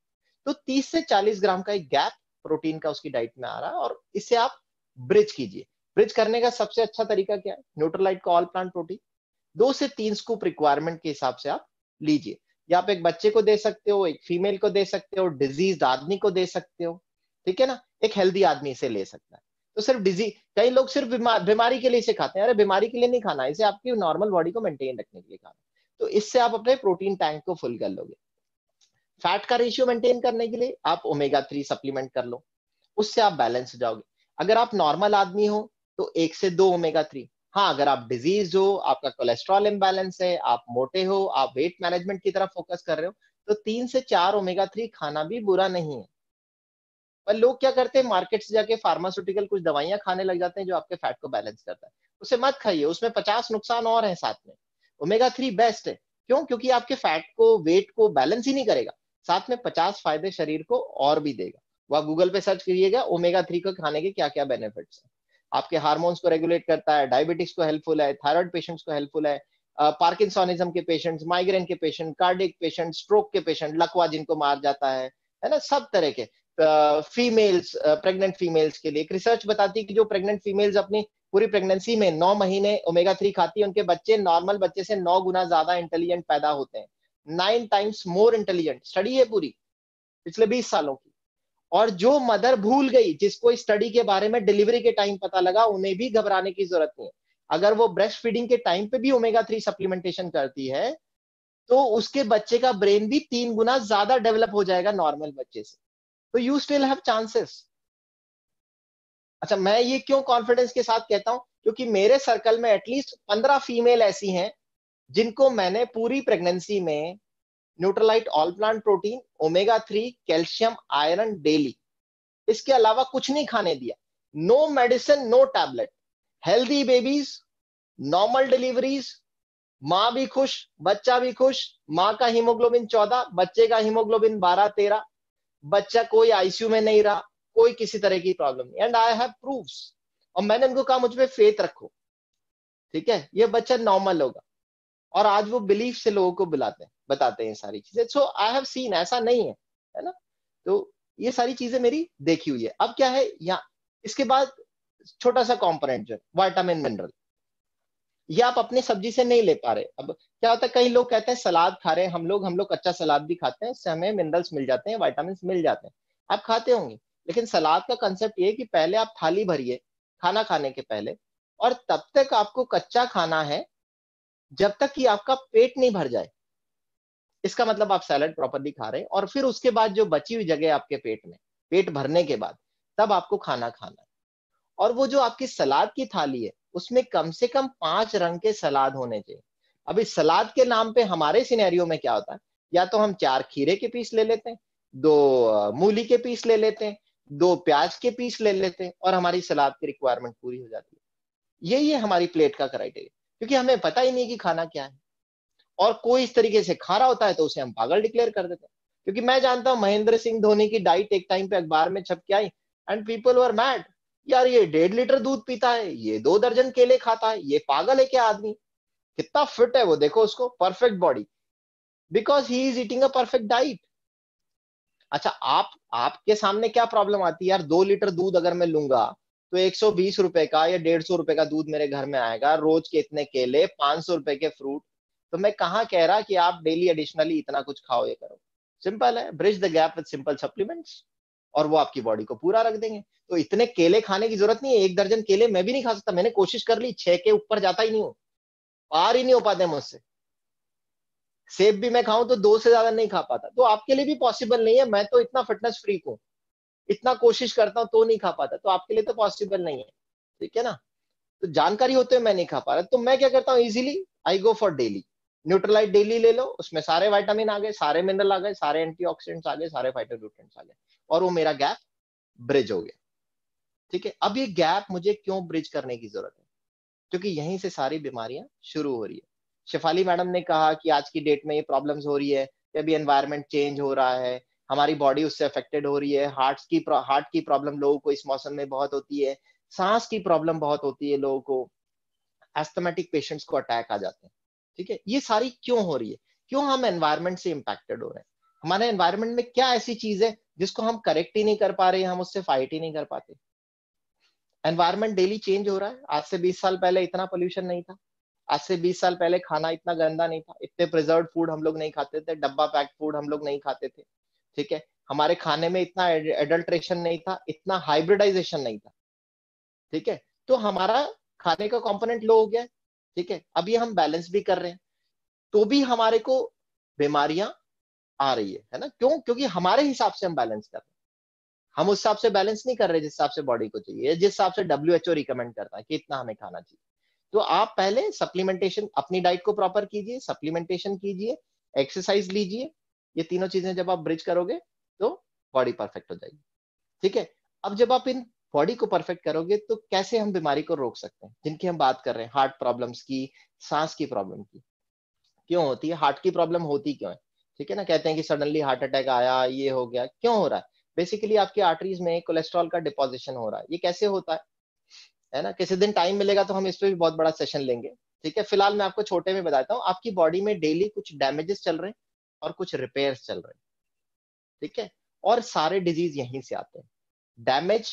तो 30 से 40 ग्राम का एक गैप प्रोटीन का उसकी डाइट में आ रहा है, और इससे आप ब्रिज कीजिए। ब्रिज करने का सबसे अच्छा तरीका क्या है, न्यूट्रलाइट का ऑल प्लांट प्रोटीन 2 से 3 स्कूप रिक्वायरमेंट के हिसाब से आप लीजिए। या आप एक बच्चे को दे सकते हो, एक फीमेल को दे सकते हो, डिजीज आदमी को दे सकते हो, ठीक है ना, एक हेल्दी आदमी इसे ले सकता है। तो सिर्फ डिजीज, कई लोग सिर्फ बीमारी के लिए इसे खाते हैं, अरे बीमारी के लिए नहीं खाना, इसे आपकी नॉर्मल बॉडी को मेंटेन रखने के लिए खाना। तो इससे आप अपने प्रोटीन टैंक को फुल कर लोगे। फैट का रेशियो मेंटेन करने के लिए आप ओमेगा 3 सप्लीमेंट कर लो, उससे आप बैलेंस हो जाओगे। अगर आप नॉर्मल आदमी हो तो 1 से 2 ओमेगा 3। हाँ, अगर आप डिजीज हो, आपका कोलेस्ट्रॉल इम्बैलेंस है, आप मोटे हो, आप वेट मैनेजमेंट की तरफ फोकस कर रहे हो, तो 3 से 4 ओमेगा 3 खाना भी बुरा नहीं है। पर लोग क्या करते हैं, मार्केट से जाके फार्मास्यूटिकल कुछ दवाइयां खाने लग जाते हैं जो आपके फैट को बैलेंस करता है। उसे मत खाइए, उसमें 50 नुकसान और है साथ में। ओमेगा 3 बेस्ट है, क्यों, क्योंकि आपके फैट को, वेट को बैलेंस ही नहीं करेगा, साथ में 50 फायदे शरीर को और भी देगा। वह गूगल पे सर्च करिएगा ओमेगा 3 को खाने के क्या क्या बेनिफिट्स है। आपके हार्मोन्स को रेगुलेट करता है, डायबिटिक्स को हेल्पफुल है, थायराइड पेशेंट्स को हेल्पफुल है, पार्किंसोनिज्म के पेशेंट्स, माइग्रेन के पेशेंट, कार्डिक पेशेंट, स्ट्रोक के पेशेंट, लकवा जिनको मार जाता है ना, सब तरह के फीमेल्स, प्रेग्नेंट फीमेल्स के लिए एक रिसर्च बताती है कि जो प्रेग्नेंट फीमेल्स अपनी पूरी प्रेगनेंसी में 9 महीने ओमेगा 3 खाती है, उनके बच्चे नॉर्मल बच्चे से 9 गुना ज्यादा इंटेलिजेंट पैदा होते हैं, 9 टाइम्स मोर इंटेलिजेंट। स्टडी है पूरी पिछले 20 सालों की। और जो मदर भूल गई, जिसको स्टडी के बारे में डिलीवरी के टाइम पता लगा, उन्हें भी घबराने की जरूरत नहीं है। अगर वो ब्रेस्ट फीडिंग के टाइम पे भी ओमेगा 3 सप्लीमेंटेशन करती है, तो उसके बच्चे का ब्रेन भी 3 गुना ज्यादा डेवलप हो जाएगा नॉर्मल बच्चे से। तो यू स्टिल हैव चांसेस। अच्छा, मैं ये क्यों कॉन्फिडेंस के साथ कहता हूं, क्योंकि मेरे सर्कल में एटलीस्ट 15 फीमेल ऐसी हैं जिनको मैंने पूरी प्रेगनेंसी में Nutrilite all plant protein, omega 3, calcium, iron daily, इसके अलावा कुछ नहीं खाने दिया। No medicine, no tablet, healthy babies, normal deliveries, माँ भी खुश, बच्चा भी खुश। माँ का हीमोग्लोबिन 14, बच्चे का हीमोग्लोबिन 12-13, बच्चा कोई आईसीयू में नहीं रहा, कोई किसी तरह की प्रॉब्लम नहीं, एंड आई हैव प्रूफ्स। और मैंने उनको कहा मुझ पे फेथ रखो, ठीक है, ये बच्चा नॉर्मल होगा। और आज वो बिलीफ से लोगों को बुलाते हैं, बताते हैं सारी चीजें। सो आई हैव सीन, ऐसा नहीं है ना। तो ये सारी चीजें मेरी देखी हुई है। अब क्या है यहाँ, इसके बाद छोटा सा कंपोनेंट जो है विटामिन मिनरल। ये आप अपनी सब्जी से नहीं ले पा रहे। अब क्या होता है, कई लोग कहते हैं सलाद खा रहे हैं, हम लोग कच्चा सलाद भी खाते हैं, इससे हमें मिनरल्स मिल जाते हैं, विटामिन मिल जाते हैं, आप खाते होंगे। लेकिन सलाद का कंसेप्ट ये कि पहले आप थाली भरिए खाना खाने के पहले, और तब तक आपको कच्चा खाना है जब तक कि आपका पेट नहीं भर जाए। इसका मतलब आप सैलड प्रॉपरली खा रहे हैं, और फिर उसके बाद जो बची हुई जगह आपके पेट में, पेट भरने के बाद, तब आपको खाना खाना है। और वो जो आपकी सलाद की थाली है, उसमें कम से कम 5 रंग के सलाद होने चाहिए। अभी सलाद के नाम पे हमारे सिनेरियो में क्या होता है, या तो हम 4 खीरे के पीस ले लेते हैं, 2 मूली के पीस ले लेते हैं, 2 प्याज के पीस ले लेते हैं, और हमारी सलाद की रिक्वायरमेंट पूरी हो जाती है। यही है हमारी प्लेट का क्राइटेरिया, क्योंकि हमें पता ही नहीं कि खाना क्या है। और कोई इस तरीके से खा रहा होता है तो उसे हम पागल डिक्लेयर कर देते हैं। क्योंकि मैं जानता हूं महेंद्र सिंह धोनी की डाइट एक टाइम पे अखबार में छप के आई, एंड पीपल वर मैड, यार ये 1.5 लीटर दूध पीता है, ये 2 दर्जन केले खाता है, ये पागल है क्या आदमी, कितना फिट है वो, देखो उसको, perfect body, because he is eating a perfect diet. अच्छा, आपके सामने क्या प्रॉब्लम आती है यार, 2 लीटर दूध अगर मैं लूंगा तो 120 रुपए का या 150 रुपए का दूध मेरे घर में आएगा, रोज के इतने केले, 500 रुपए के फ्रूट। तो मैं कहाँ कह रहा कि आप डेली एडिशनली इतना कुछ खाओ, ये करो। सिंपल है, bridge the gap with simple supplements, और वो आपकी बॉडी को पूरा रख देंगे। तो इतने केले खाने की जरूरत नहीं है, 1 दर्जन केले मैं भी नहीं खा सकता, मैंने कोशिश कर ली, 6 के ऊपर जाता ही नहीं हूँ, पार ही नहीं हो पाते मुझसे। सेब भी मैं खाऊं तो 2 से ज्यादा नहीं खा पाता, तो आपके लिए भी पॉसिबल नहीं है। मैं तो इतना फिटनेस फ्रीक हूँ, इतना कोशिश करता हूं तो नहीं खा पाता, तो आपके लिए तो पॉसिबल नहीं है, ठीक है ना। तो जानकारी होते हुए मैं नहीं खा पा रहा, तो मैं क्या करता हूँ, easily I go for daily Nutrilite. Daily ले लो, उसमें सारे विटामिन आ गए, सारे मिनरल आ गए, सारे एंटीऑक्सीडेंट्स आ गए, सारे फाइटोन्यूट्रिएंट्स आ गए, और वो मेरा गैप ब्रिज हो गया। ठीक है, अब ये गैप मुझे क्यों ब्रिज करने की जरूरत है, क्योंकि यहीं से सारी बीमारियां शुरू हो रही है। शेफाली मैडम ने कहा कि आज की डेट में ये प्रॉब्लम्स हो रही है कि अभी एनवायरनमेंट चेंज हो रहा है, हमारी बॉडी उससे अफेक्टेड हो रही है, हार्ट की प्रॉब्लम लोगों को इस मौसम में बहुत होती है, सांस की प्रॉब्लम बहुत होती है लोगों को, एस्थमेटिक पेशेंट्स को अटैक आ जाते हैं। ठीक है, ये सारी क्यों हो रही है, क्यों हम एनवायरनमेंट से इंपैक्टेड हो रहे हैं। हमारे एनवायरनमेंट में क्या ऐसी चीज है जिसको हम करेक्ट ही नहीं कर पा रहे, हम उससे फाइट ही नहीं कर पाते। एनवायरनमेंट डेली चेंज हो रहा है। आज से 20 साल पहले इतना पोल्यूशन नहीं था, आज से 20 साल पहले खाना इतना गंदा नहीं था, इतने प्रिजर्व फूड हम लोग नहीं खाते थे, डब्बा पैक्ड फूड हम लोग नहीं खाते थे। ठीक है, हमारे खाने में इतना एडल्ट्रेशन नहीं था, इतना हाइब्रिडाइजेशन नहीं था। ठीक है, तो हमारा खाने का कंपोनेंट लो हो गया। ठीक है, अभी हम बैलेंस भी कर रहे हैं, तो भी हमारे को बीमारियां आ रही है ना। क्यों? क्योंकि हमारे हिसाब से हम बैलेंस कर रहे हैं, हम उस हिसाब से बैलेंस नहीं कर रहे जिस हिसाब से बॉडी को चाहिए, जिस हिसाब से WHO रिकमेंड करता है कि इतना हमें खाना चाहिए। तो आप पहले सप्लीमेंटेशन, अपनी डाइट को प्रॉपर कीजिए, सप्लीमेंटेशन कीजिए, एक्सरसाइज लीजिए। ये तीनों चीजें जब आप ब्रिज करोगे तो बॉडी परफेक्ट हो जाएगी। ठीक है, अब जब आप इन बॉडी को परफेक्ट करोगे तो कैसे हम बीमारी को रोक सकते हैं, जिनकी हम बात कर रहे हैं, हार्ट प्रॉब्लम्स की, सांस की प्रॉब्लम की। क्यों होती है हार्ट की प्रॉब्लम, होती क्यों है? ठीक है ना, कहते हैं कि सडनली हार्ट अटैक आया, ये हो गया, क्यों हो रहा है? बेसिकली आपकी आर्टरीज में कोलेस्ट्रॉल का डिपोजिशन हो रहा है। ये कैसे होता है ना, किसी दिन टाइम मिलेगा तो हम इस पे भी बहुत बड़ा सेशन लेंगे। ठीक है, फिलहाल मैं आपको छोटे में बताता हूँ, आपकी बॉडी में डेली कुछ डैमेजेस चल रहे हैं और कुछ रिपेयर्स चल रहे हैं। ठीक है, और सारे डिजीज यहीं से आते हैं। Damage,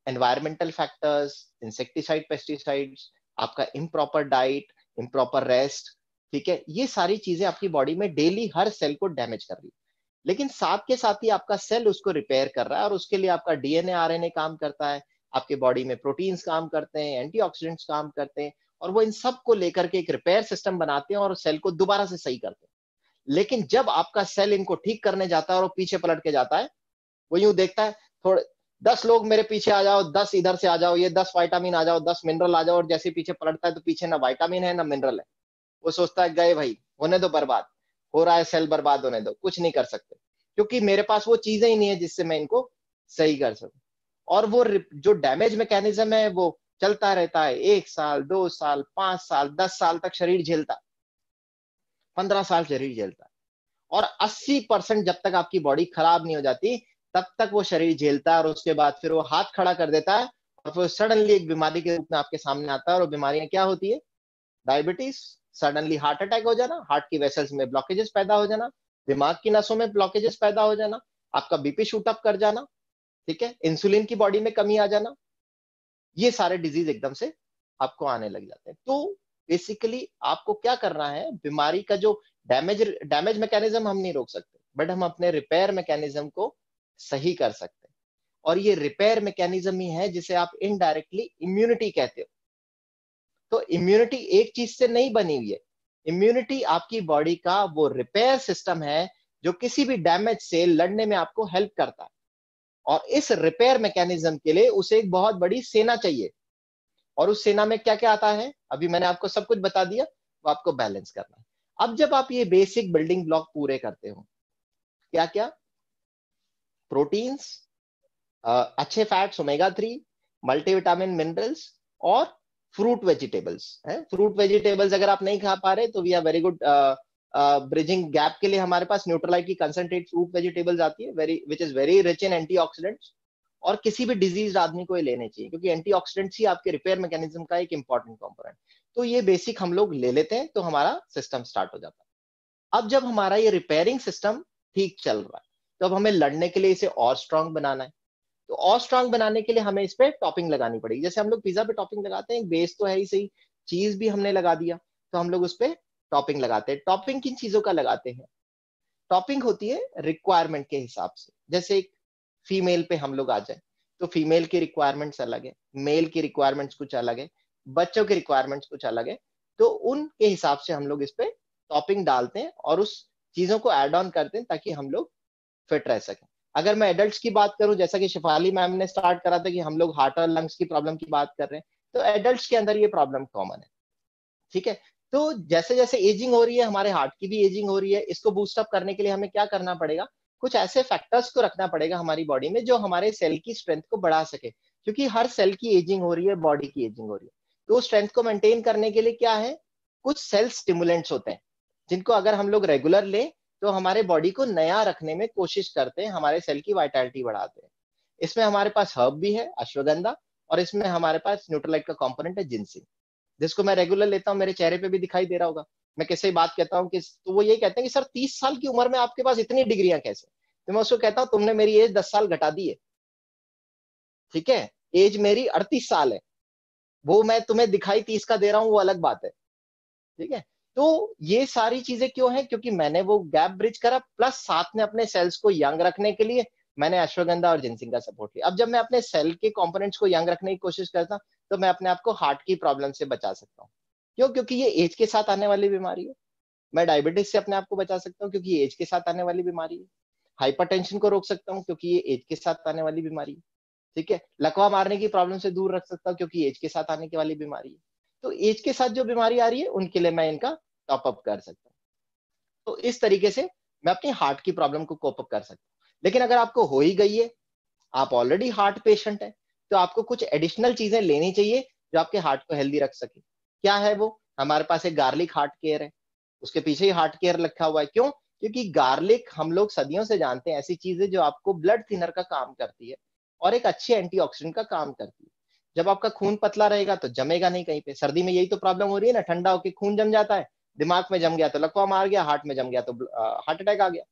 environmental factors, insecticide, pesticides, आपका इम्प्रॉपर डाइट, इम्प्रॉपर रेस्ट। ठीक है, ये सारी चीजें आपकी बॉडी में डेली हर सेल को डैमेज कर रही है। लेकिन साथ के साथ ही आपका सेल उसको रिपेयर कर रहा है, और उसके लिए आपका DNA RNA काम करता है, आपके बॉडी में प्रोटीन्स काम करते हैं, एंटीऑक्सीडेंट्स काम करते हैं, और वो इन सब को लेकर के एक रिपेयर सिस्टम बनाते हैं और सेल को दोबारा से सही करते हैं। लेकिन जब आपका सेल इनको ठीक करने जाता है और वो पीछे पलट के जाता है, वो यूं देखता है, थोड़े 10 लोग मेरे पीछे आ जाओ, 10 इधर से आ जाओ, ये 10 विटामिन आ जाओ, 10 मिनरल आ जाओ, और जैसे पीछे पलटता है तो पीछे ना विटामिन है ना मिनरल है। वो सोचता है गए भाई, होने दो, बर्बाद हो रहा है, सेल बर्बाद होने दो, कुछ नहीं कर सकते, क्योंकि मेरे पास वो चीजें ही नहीं है जिससे मैं इनको सही कर सकूं। और वो जो डैमेज मैकेनिज्म है वो चलता रहता है, 1 साल, 2 साल, 5 साल, 10 साल तक शरीर झेलता, 15 साल शरीर झेलता है। और 80% जब तक आपकी बॉडी खराब नहीं हो जाती तब तक वो शरीर झेलता है, और उसके बाद फिर वो हाथ खड़ा कर देता है, और फिर सडनली एक बीमारी के रूप में आपके सामने आता है। और वो बीमारियां क्या होती है? डायबिटीज, सडनली हार्ट अटैक हो जाना, हार्ट की वेसल्स में ब्लॉकेजेस पैदा हो जाना, दिमाग की नसों में ब्लॉकेजेस पैदा हो जाना, आपका BP शूट अप कर जाना, ठीक है, इंसुलिन की बॉडी में कमी आ जाना, ये सारे डिजीज एकदम से आपको आने लग जाते हैं। तो बेसिकली आपको क्या करना है, बीमारी का जो डैमेज मैकेनिज्म हम नहीं रोक सकते, बट हम अपने रिपेयर मैकेनिज्म को सही कर सकते हैं। और ये रिपेयर मैकेनिज्म ही है जिसे आप इनडायरेक्टली इम्यूनिटी कहते हो। तो इम्यूनिटी एक चीज से नहीं बनी हुई है, इम्यूनिटी आपकी बॉडी का वो रिपेयर सिस्टम है जो किसी भी डैमेज से लड़ने में आपको हेल्प करता है। और इस रिपेयर मैकेनिज्म के लिए उसे एक बहुत बड़ी सेना चाहिए, और उस सेना में क्या क्या आता है, अभी मैंने आपको सब कुछ बता दिया, वो आपको बैलेंस करना है। अब जब आप ये बेसिक बिल्डिंग ब्लॉक पूरे करते हो, क्या क्या, प्रोटीन्स, अच्छे फैट्स, ओमेगा 3, मल्टीविटामिन मिनरल्स, और फ्रूट वेजिटेबल्स है। फ्रूट वेजिटेबल्स अगर आप नहीं खा पा रहे तो we are very good, bridging gap के लिए हमारे पास न्यूट्रलाइट की कंसंट्रेट फ्रूट वेजिटेबल्स आती है, very which is very rich in antioxidants. और किसी भी डिजीज आदमी को ये लेने चाहिए, क्योंकि एंटीऑक्सीडेंट्स ही आपके रिपेयर मैकेनिज्म का एक इंपॉर्टेंट कंपोनेंट। तो ये बेसिक हम लोग ले लेते हैं तो हमारा सिस्टम स्टार्ट हो जाता है। अब जब हमारा ये रिपेयरिंग सिस्टम ठीक चल रहा है, तो अब हमें लड़ने के लिए इसे और स्ट्रांग बनाना है। तो और स्ट्रांग बनाने के लिए हमें इस पे टॉपिंग लगानी पड़ेगी। जैसे हम लोग पिज्जा पे टॉपिंग लगाते हैं, बेस तो है ही सही, चीज भी हमने लगा दिया, तो हम लोग उस पे टॉपिंग लगाते हैं। टॉपिंग किन चीजों का लगाते हैं, टॉपिंग होती है रिक्वायरमेंट के हिसाब से। जैसे एक फीमेल पे हम लोग आ जाए तो फीमेल की रिक्वायरमेंट्स अलग है, मेल की रिक्वायरमेंट्स कुछ अलग है, बच्चों की रिक्वायरमेंट्स कुछ अलग है। तो उनके हिसाब से हम लोग इस पे टॉपिंग डालते हैं और उस चीजों को ऐड ऑन करते हैं ताकि हम लोग फिट रह सकें। अगर मैं एडल्ट्स की बात करूं, जैसा कि शिफाली मैम ने स्टार्ट करा था कि हम लोग हार्ट और लंग्स की प्रॉब्लम की बात कर रहे हैं, तो एडल्ट्स के अंदर ये प्रॉब्लम कॉमन है। ठीक है, तो जैसे जैसे एजिंग हो रही है, हमारे हार्ट की भी एजिंग हो रही है, इसको बूस्टअप करने के लिए हमें क्या करना पड़ेगा, कुछ ऐसे फैक्टर्स को रखना पड़ेगा हमारी बॉडी में जो हमारे सेल की स्ट्रेंथ को बढ़ा सके, क्योंकि हर सेल की एजिंग हो रही है, बॉडी की एजिंग हो रही है। तो स्ट्रेंथ को मेंटेन करने के लिए क्या है, कुछ सेल स्टिमुलेंट्स होते हैं जिनको अगर हम लोग रेगुलर लें तो हमारे बॉडी को नया रखने में कोशिश करते हैं, हमारे सेल की वाइटलिटी बढ़ाते हैं। इसमें हमारे पास हर्ब भी है, अश्वगंधा, और इसमें हमारे पास न्यूट्रलाइट का कंपोनेंट है जिंसिंग, जिसको मैं रेगुलर लेता हूँ, मेरे चेहरे पे भी दिखाई दे रहा होगा। मैं कैसे ही बात कहता हूँ कि, तो वो यही कहते हैं कि सर 30 साल की उम्र में आपके पास इतनी डिग्रियां कैसे, तो मैं उसको कहता हूँ तुमने मेरी एज 10 साल घटा दी है। ठीक है, एज मेरी 38 साल है, वो मैं तुम्हें दिखाई 30 का दे रहा हूँ, वो अलग बात है। ठीक है, तो ये सारी चीजें क्यों है, क्योंकि मैंने वो गैप ब्रिज करा, प्लस साथ में अपने सेल्स को यंग रखने के लिए मैंने अश्वगंधा और जिंसिंग का सपोर्ट लिया। अब जब मैं अपने सेल के कंपोनेंट्स को यंग रखने की कोशिश करता हूं तो मैं अपने आप को हार्ट की प्रॉब्लम से बचा सकता हूँ। क्यों, क्योंकि ये एज के साथ आने वाली बीमारी है। मैं डायबिटीज से अपने आप को बचा सकता हूँ क्योंकि ये एज के साथ आने वाली बीमारी है। हाइपरटेंशन को रोक सकता हूँ क्योंकि ये एज के साथ आने वाली बीमारी है। ठीक है, लकवा मारने की प्रॉब्लम से दूर रख सकता हूँ क्योंकि एज के साथ आने की वाली बीमारी है। तो एज के साथ जो बीमारी आ रही है उनके लिए मैं इनका टॉप अप कर सकता हूँ। तो इस तरीके से मैं अपनी हार्ट की प्रॉब्लम को कोप अप कर सकता हूँ। लेकिन अगर आपको हो ही गई है, आप ऑलरेडी हार्ट पेशेंट है, तो आपको कुछ एडिशनल चीजें लेनी चाहिए जो आपके हार्ट को हेल्दी रख सके। क्या है वो, हमारे पास एक गार्लिक हार्ट केयर है, उसके पीछे ही हार्ट केयर लिखा हुआ है। क्यों, क्योंकि गार्लिक हम लोग सदियों से जानते हैं ऐसी चीज है जो आपको ब्लड थिनर का काम करती है और एक अच्छी एंटीऑक्सीडेंट का काम करती है। जब आपका खून पतला रहेगा तो जमेगा नहीं कहीं पे। सर्दी में यही तो प्रॉब्लम हो रही है ना, ठंडा होकर खून जम जाता है, दिमाग में जम गया तो लकवा मार गया, हार्ट में जम गया तो हार्ट अटैक आ गया।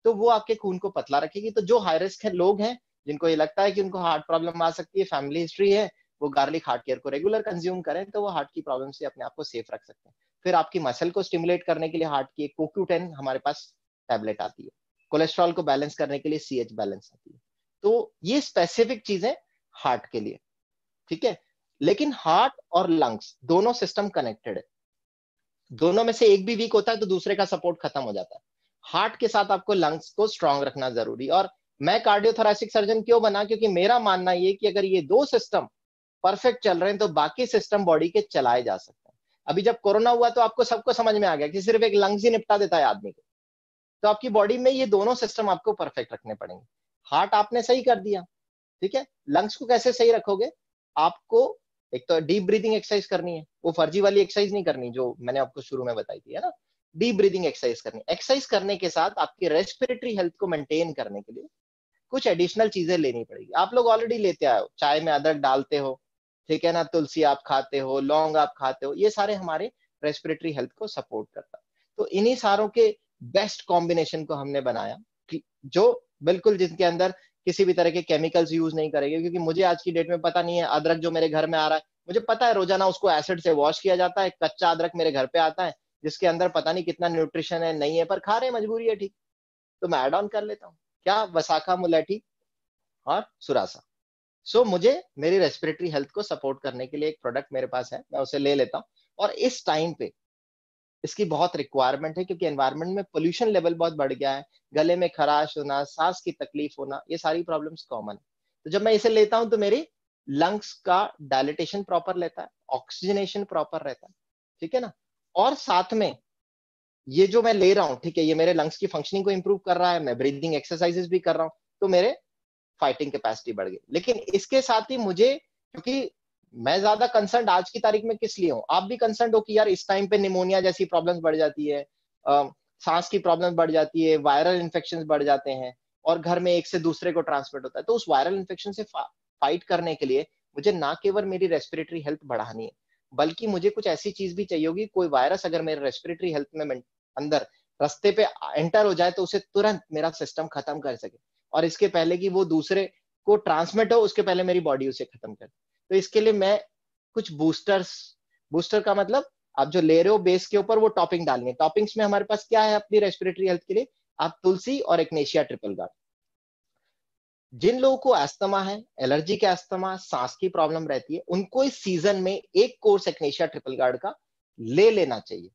तो वो आपके खून को पतला रखेगी। तो जो हाई रिस्क है लोग हैं, जिनको ये लगता है कि उनको हार्ट प्रॉब्लम आ सकती है, फैमिली हिस्ट्री है, वो गार्लिक हार्ट केयर को रेगुलर कंज्यूम करें तो वो हार्ट की प्रॉब्लम से अपने आप को सेफ रख सकते हैं। फिर आपकी मसल को स्टिमुलेट करने के लिए हार्ट की एक CoQ10 हमारे पास टैबलेट आती है। कोलेस्ट्रॉल को बैलेंस करने के लिए CH बैलेंस आती है। तो ये स्पेसिफिक चीजें हार्ट के लिए। ठीक है, लेकिन हार्ट और लंग्स दोनों सिस्टम कनेक्टेड है, दोनों में से एक भी वीक होता है तो दूसरे का सपोर्ट खत्म हो जाता है। हार्ट के साथ आपको लंग्स को स्ट्रांग रखना जरूरी। और मैं कार्डियोथोरेसिक सर्जन क्यों बना, क्योंकि मेरा मानना ये कि अगर ये दो सिस्टम परफेक्ट चल रहे हैं तो बाकी सिस्टम बॉडी के चलाए जा सकते हैं। अभी जब कोरोना हुआ तो आपको सबको समझ में आ गया कि सिर्फ एक लंग्स ही निपटा देता है आदमी को। तो आपकी बॉडी में ये दोनों सिस्टम आपको परफेक्ट रखने पड़ेंगे। हार्ट आपने सही कर दिया, ठीक है, लंग्स को कैसे सही रखोगे, आपको एक तो डीप ब्रीदिंग एक्सरसाइज करनी है, वो फर्जी वाली एक्सरसाइज नहीं करनी जो मैंने आपको शुरू में बताई थी, है ना। डीप ब्रीदिंग एक्सरसाइज करनी, एक्सरसाइज करने के साथ आपकी रेस्पिरेटरी हेल्थ को मेंटेन करने के लिए कुछ एडिशनल चीजें लेनी पड़ेगी। आप लोग ऑलरेडी लेते आए हो, चाय में अदरक डालते हो, ठीक है ना, तुलसी आप खाते हो, लौंग आप खाते हो, ये सारे हमारे रेस्पिरेटरी हेल्थ को सपोर्ट करता है। तो इन्हीं सारों के बेस्ट कॉम्बिनेशन को हमने बनाया कि जो बिल्कुल जिनके अंदर किसी भी तरह के केमिकल्स यूज नहीं करेंगे, क्योंकि मुझे आज की डेट में पता नहीं है अदरक जो मेरे घर में आ रहा है मुझे पता है रोजाना उसको एसिड से वॉश किया जाता है, कच्चा अदरक मेरे घर पे आता है जिसके अंदर पता नहीं कितना न्यूट्रिशन है, नहीं है, पर खा रहे हैं, मजबूरी है, ठीक, तो मैं ऐड ऑन कर लेता हूँ। क्या? वसाखा, मुलेठी और सुरासा। सो मुझे मेरी रेस्पिरेटरी हेल्थ को सपोर्ट करने के लिए एक प्रोडक्ट मेरे पास है, मैं उसे ले लेता हूँ। और इस टाइम पे इसकी बहुत रिक्वायरमेंट है क्योंकि एनवायरनमेंट में पोल्यूशन लेवल बहुत बढ़ गया है, गले में खराश होना, सांस की तकलीफ होना, ये सारी प्रॉब्लम्स कॉमन है। तो जब मैं इसे लेता हूं तो मेरी लंग्स का डायलिटेशन प्रॉपर रहता है, ऑक्सीजनेशन प्रॉपर रहता है, ठीक है ना। और साथ में ये जो मैं ले रहा हूँ, ठीक है, ये मेरे लंग्स की फंक्शनिंग को इंप्रूव कर रहा है, मैं ब्रीदिंग एक्सरसाइजेस भी कर रहा हूँ, तो मेरे फाइटिंग कैपेसिटी बढ़ गई। लेकिन इसके साथ ही मुझे, क्योंकि मैं ज्यादा कंसर्न आज की तारीख में किस लिए हूं, आप भी कंसर्न हो कि यार इस टाइम पे निमोनिया जैसी प्रॉब्लम्स बढ़ जाती है, सांस की प्रॉब्लम बढ़ जाती है, वायरल इन्फेक्शन बढ़ जाते हैं, और घर में एक से दूसरे को ट्रांसमिट होता है। तो उस वायरल इन्फेक्शन से फाइट करने के लिए मुझे ना केवल मेरी रेस्पिरेटरी हेल्थ बढ़ानी है, बल्कि मुझे कुछ ऐसी चीज भी चाहिए होगी, कोई वायरस अगर मेरे रेस्पिरेटरी हेल्थ में अंदर रास्ते पे एंटर हो जाए तो उसे तुरंत मेरा सिस्टम खत्म कर सके, और इसके पहले कि वो दूसरे को ट्रांसमिट हो उसके पहले मेरी बॉडी उसे खत्म कर। तो इसके लिए मैं कुछ बूस्टर्स, बूस्टर का मतलब आप जो ले रहे हो बेस के ऊपर वो टॉपिंग डालनी है। टॉपिंग्स में हमारे पास क्या है अपनी रेस्पिरेटरी हेल्थ के लिए? आप तुलसी और एक्नेशिया ट्रिपल गार्ड। जिन लोगों को अस्थमा है, एलर्जी के अस्थमा, सांस की प्रॉब्लम रहती है, उनको इस सीजन में एक कोर्स एक्नेशिया ट्रिपल गार्ड का ले लेना चाहिए,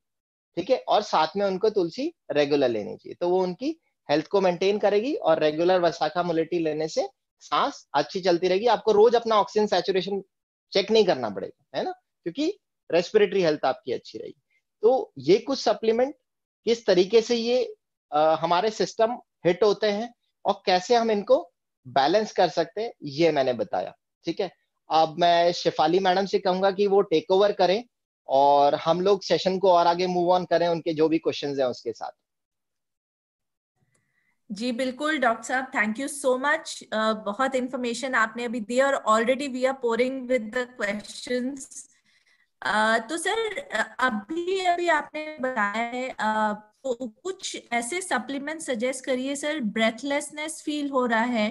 ठीक है। और साथ में उनको तुलसी रेगुलर लेनी चाहिए, तो वो उनकी हेल्थ को मेंटेन करेगी, और रेगुलर वसाखा मुलेटी लेने से सांस अच्छी चलती रहेगी। आपको रोज अपना ऑक्सीजन सैचुरेशन चेक नहीं करना पड़ेगा, है ना, क्योंकि रेस्पिरेटरी हेल्थ आपकी अच्छी रहेगी। तो ये कुछ सप्लीमेंट किस तरीके से ये हमारे सिस्टम हिट होते हैं और कैसे हम इनको बैलेंस कर सकते हैं, ये मैंने बताया, ठीक है। अब मैं शेफाली मैडम से कहूंगा कि वो टेक ओवर करें और हम लोग सेशन को और आगे मूव ऑन करें उनके जो भी क्वेश्चंस हैं उसके साथ। जी बिल्कुल डॉक्टर साहब, थैंक यू सो मच। बहुत इंफॉर्मेशन आपने अभी दी और already we are pouring with the questions. तो सर अभी अभी आपने बताया है, तो कुछ ऐसे सप्लीमेंट सजेस्ट करिए सर, ब्रेथलेसनेस फील हो रहा है,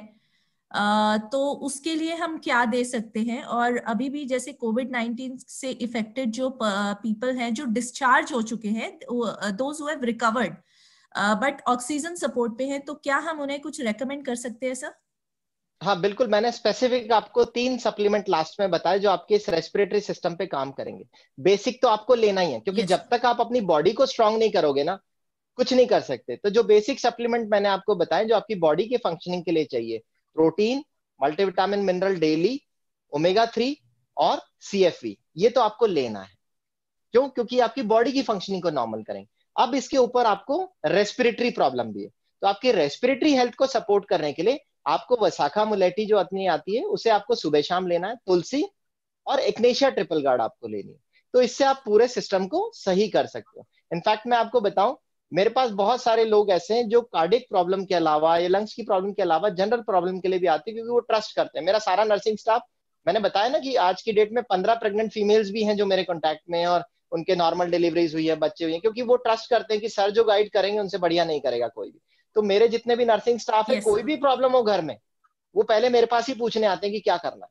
तो उसके लिए हम क्या दे सकते हैं? और अभी भी जैसे कोविड-19 से इफेक्टेड जो पीपल हैं जो डिस्चार्ज हो चुके हैं, those who have recovered but oxygen support पे हैं, तो क्या हम उन्हें कुछ रेकमेंड कर सकते हैं सर? हाँ बिल्कुल, मैंने स्पेसिफिक आपको 3 सप्लीमेंट लास्ट में बताए जो आपके इस रेस्पिरेटरी सिस्टम पे काम करेंगे। बेसिक तो आपको लेना ही है, क्योंकि यस। जब तक आप अपनी बॉडी को स्ट्रांग नहीं करोगे ना, कुछ नहीं कर सकते। तो जो बेसिक सप्लीमेंट मैंने आपको बताए जो आपकी बॉडी की फंक्शनिंग के लिए चाहिए, protein, multivitamin mineral daily, omega 3 और CFE, ये तो आपको लेना है। क्यों? क्योंकि आपकी बॉडी की फंक्शनिंग को नॉर्मल करेंगे। अब इसके ऊपर आपको रेस्पिरेटरी प्रॉब्लम भी है, तो आपकी रेस्पिरेटरी हेल्थ को सपोर्ट करने के लिए आपको वसाखा मुलेटी जो अपनी आती है उसे आपको सुबह शाम लेना है, तुलसी और एक्नेशिया ट्रिपल गार्ड आपको लेनी है। तो इससे आप पूरे सिस्टम को सही कर सकते हो। इनफैक्ट मैं आपको बताऊं, मेरे पास बहुत सारे लोग ऐसे हैं जो कार्डियक प्रॉब्लम के अलावा या लंग्स की प्रॉब्लम के अलावा जनरल प्रॉब्लम के लिए भी आते हैं, क्योंकि वो ट्रस्ट करते हैं। मेरा सारा नर्सिंग स्टाफ, मैंने बताया ना कि आज की डेट में 15 प्रेग्नेंट फीमेल्स भी हैं जो मेरे कॉन्टैक्ट में हैं, और उनके नॉर्मल डिलीवरीज हुई है, बच्चे हुए हैं, क्योंकि वो ट्रस्ट करते हैं कि सर जो गाइड करेंगे उनसे बढ़िया नहीं करेगा कोई भी। तो मेरे जितने भी नर्सिंग स्टाफ है, यस कोई सर। भी प्रॉब्लम हो घर में, वो पहले मेरे पास ही पूछने आते हैं कि क्या करना है।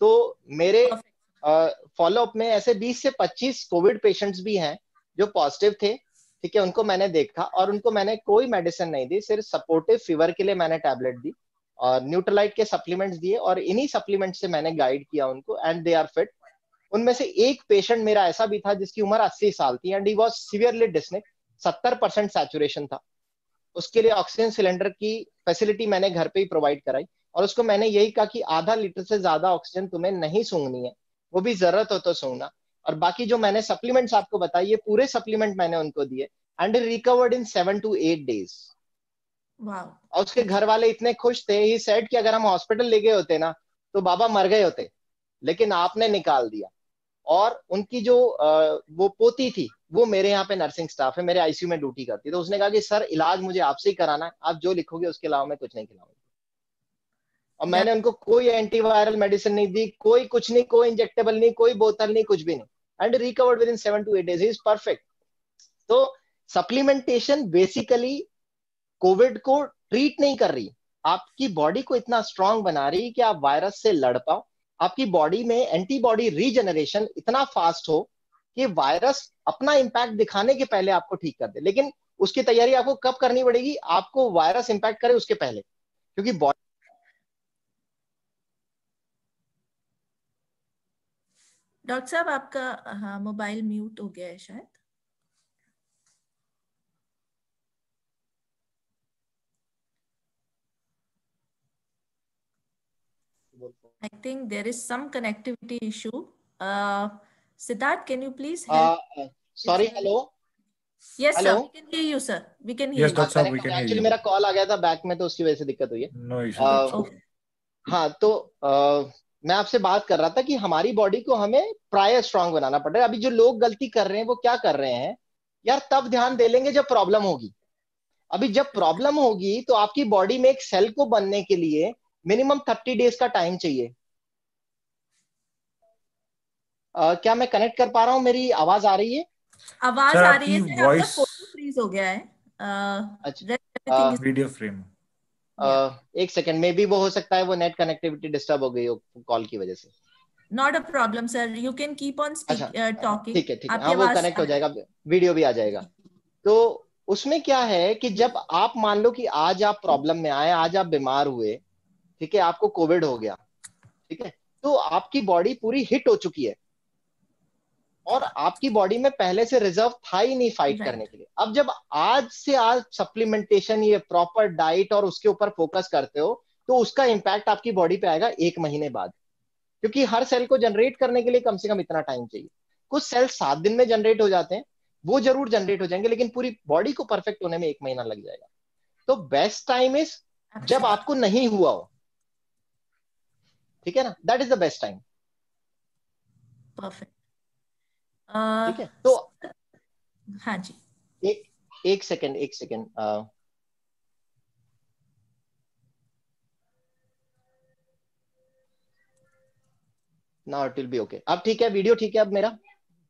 तो मेरे परफेक्ट। फॉलोअप में ऐसे 20 से 25 कोविड पेशेंट्स भी हैं जो पॉजिटिव थे, ठीक है। उनको मैंने देखा और उनको मैंने कोई मेडिसिन नहीं दी, सिर्फ सपोर्टिव फीवर के लिए मैंने टैबलेट दी और न्यूट्रलाइट के सप्लीमेंट्स दिए, और इन्हीं सप्लीमेंट से मैंने गाइड किया उनको, एंड दे आर फिट। उनमें से एक पेशेंट मेरा ऐसा भी था जिसकी उम्र 80 साल थी, and he was severely dyspnoeic, 70% saturation था। उसके लिए ऑक्सीजन सिलेंडर की फैसिलिटी मैंने घर पे ही प्रोवाइड कराई, और उसको मैंने यही कहा कि आधा लीटर से ज्यादा ऑक्सीजन तुम्हें नहीं सूंघनी है, वो भी जरूरत हो तो सूंघना। और बाकी जो मैंने सप्लीमेंट्स आपको बताई, ये पूरे सप्लीमेंट मैंने उनको दिए, and recovered in 7 to 8 days। Wow. और उसके घर ओके। वाले इतने खुश थे, ही सेड कि अगर हम हॉस्पिटल ले गए होते ना तो बाबा मर गए होते, लेकिन आपने निकाल दिया। और उनकी जो वो पोती थी, वो मेरे यहाँ पे नर्सिंग स्टाफ है, मेरे आईसीयू में ड्यूटी करती है, तो उसने कहा कि सर इलाज मुझे आपसे ही कराना है, आप जो लिखोगे उसके अलावा मैं कुछ नहीं खिलाऊंगा। और मैंने उनको कोई एंटीवायरल मेडिसिन नहीं दी, कोई कुछ नहीं, कोई इंजेक्टेबल नहीं, कोई बोतल नहीं, कुछ भी नहीं, and recovered with in 7 to 8 days, is perfect. तो सप्लीमेंटेशन बेसिकली कोविड को ट्रीट नहीं कर रही, आपकी बॉडी को इतना स्ट्रांग बना रही कि आप वायरस से लड़ पाओ, आपकी बॉडी में एंटीबॉडी रीजनरेशन इतना फास्ट हो कि वायरस अपना इंपैक्ट दिखाने के पहले आपको ठीक कर दे। लेकिन उसकी तैयारी आपको कब करनी पड़ेगी? आपको वायरस इंपैक्ट करे उसके पहले, क्योंकि बॉडी। डॉक्टर साहब आपका हाँ मोबाइल म्यूट हो गया है शायद। I think there is some connectivity issue. Siddharth, can you please help? Sorry, hello Yes, hello. sir. We can hear you, sir. We can hear Yes, you. Dr. Saab, we connect हो can गया। hear actually you. मेरा कॉल आ गया था बैक में, तो उसकी वजह से दिक्कत हुई है। No issue, Dr. Saab. Okay. हाँ, तो मैं आपसे बात कर रहा था कि हमारी बॉडी को हमें प्रायर स्ट्रांग बनाना पड़ रहा है। अभी जो लोग गलती कर रहे हैं वो क्या कर रहे हैं, यार तब ध्यान दे लेंगे जब प्रॉब्लम होगी। अभी जब प्रॉब्लम होगी तो आपकी बॉडी में एक सेल को बनने के लिए मिनिमम 30 डेज का टाइम चाहिए। क्या मैं कनेक्ट कर पा रहा हूँ? मेरी आवाज आ रही है? आवाज सर आ रही है आपकी सर, आपका वॉइस फोटो फ्रीज हो गया है। अच्छा, everything is वीडियो फ्रेम। एक सेकंड में भी वो हो सकता है, वो नेट कनेक्टिविटी डिस्टर्ब हो गई हो कॉल की वजह से। not a problem, sir. You can keep on अच्छा, talking. ठीक है ठीक है, हाँ आपकी वो आवाज कनेक्ट आ हो रही जाएगा, वीडियो भी आ जाएगा। तो उसमें क्या है कि जब आप मान लो कि आज आप प्रॉब्लम में आए, आज आप बीमार हुए, ठीक है, आपको कोविड हो गया, ठीक है, तो आपकी बॉडी पूरी हिट हो चुकी है और आपकी बॉडी में पहले से रिजर्व था ही नहीं फाइट Right. करने के लिए। अब जब आज से आज सप्लीमेंटेशन, ये प्रॉपर डाइट और उसके ऊपर फोकस करते हो, तो उसका इंपैक्ट आपकी बॉडी पे आएगा 1 महीने बाद, क्योंकि हर सेल को जनरेट करने के लिए कम से कम इतना टाइम चाहिए। कुछ सेल 7 दिन में जनरेट हो जाते हैं, वो जरूर जनरेट हो जाएंगे, लेकिन पूरी बॉडी को परफेक्ट होने में 1 महीना लग जाएगा। तो बेस्ट टाइम इज जब आपको नहीं हुआ हो, ठीक है ना, that is the best time. Perfect. ठीक है, तो हाँ जी, एक सेकेंड, एक second. Now it will be okay. अब ठीक है, वीडियो ठीक है अब मेरा?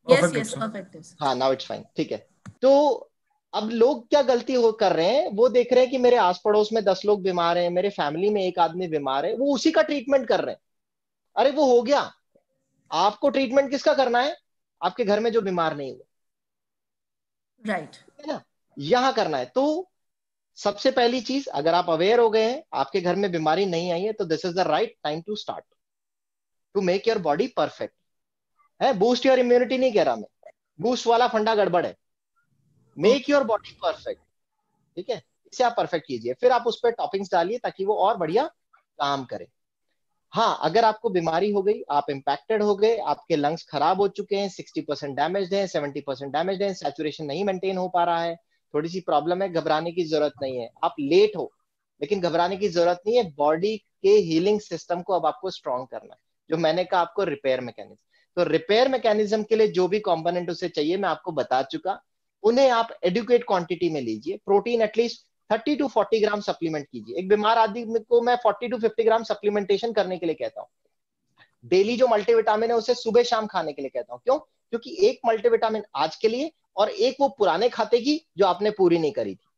yes, Perfect, yes, Dr. Saab. perfect. Yes. हाँ, नाउ इट्स फाइन, ठीक है। तो अब लोग क्या गलती हो कर रहे हैं, वो देख रहे हैं कि मेरे आस पड़ोस में 10 लोग बीमार हैं, मेरे फैमिली में एक आदमी बीमार है, वो उसी का ट्रीटमेंट कर रहे हैं। अरे वो हो गया, आपको ट्रीटमेंट किसका करना है? आपके घर में जो बीमार नहीं हुआ, Right. है ना, यहां करना है। तो सबसे पहली चीज, अगर आप अवेयर हो गए हैं, आपके घर में बीमारी नहीं आई है, तो this is the right time to start to make your body perfect. है, बूस्ट योर इम्यूनिटी नहीं कह रहा मैं, बूस्ट वाला फंडा गड़बड़ है। मेक योर बॉडी परफेक्ट, ठीक है, इसे आप परफेक्ट कीजिए, फिर आप उस पर टॉपिंग्स डालिए ताकि वो और बढ़िया काम करे। हाँ, अगर आपको बीमारी हो गई, आप इंपैक्टेड हो गए, आपके लंग्स खराब हो चुके हैं, 60% डैमेज है, 70% डैमेज है, सैचुरेशन नहीं मेंटेन हो पा रहा है, थोड़ी सी प्रॉब्लम है, घबराने की जरूरत नहीं है। आप लेट हो, लेकिन घबराने की जरूरत नहीं है। बॉडी के हीलिंग सिस्टम को अब आपको स्ट्रॉन्ग करना है, जो मैंने कहा आपको रिपेयर मैकेनिज्म। तो रिपेयर मैकेनिज्म के लिए जो भी कंपोनेंट उसे चाहिए मैं आपको बता चुका, उन्हें आप एडुकेट क्वांटिटी में लीजिए। Protein at least 30 to 40 gram supplement कीजिए। एक बीमार आदमी को मैं 40 to 50 ग्राम सप्लीमेंटेशन करने के लिए कहता हूँ। डेली जो मल्टीविटामिन है उसे सुबह शाम खाने के लिए कहता हूँ। क्यों? क्योंकि एक मल्टीविटामिन आज के लिए और एक वो पुराने खाते की जो आपने पूरी नहीं करी थी।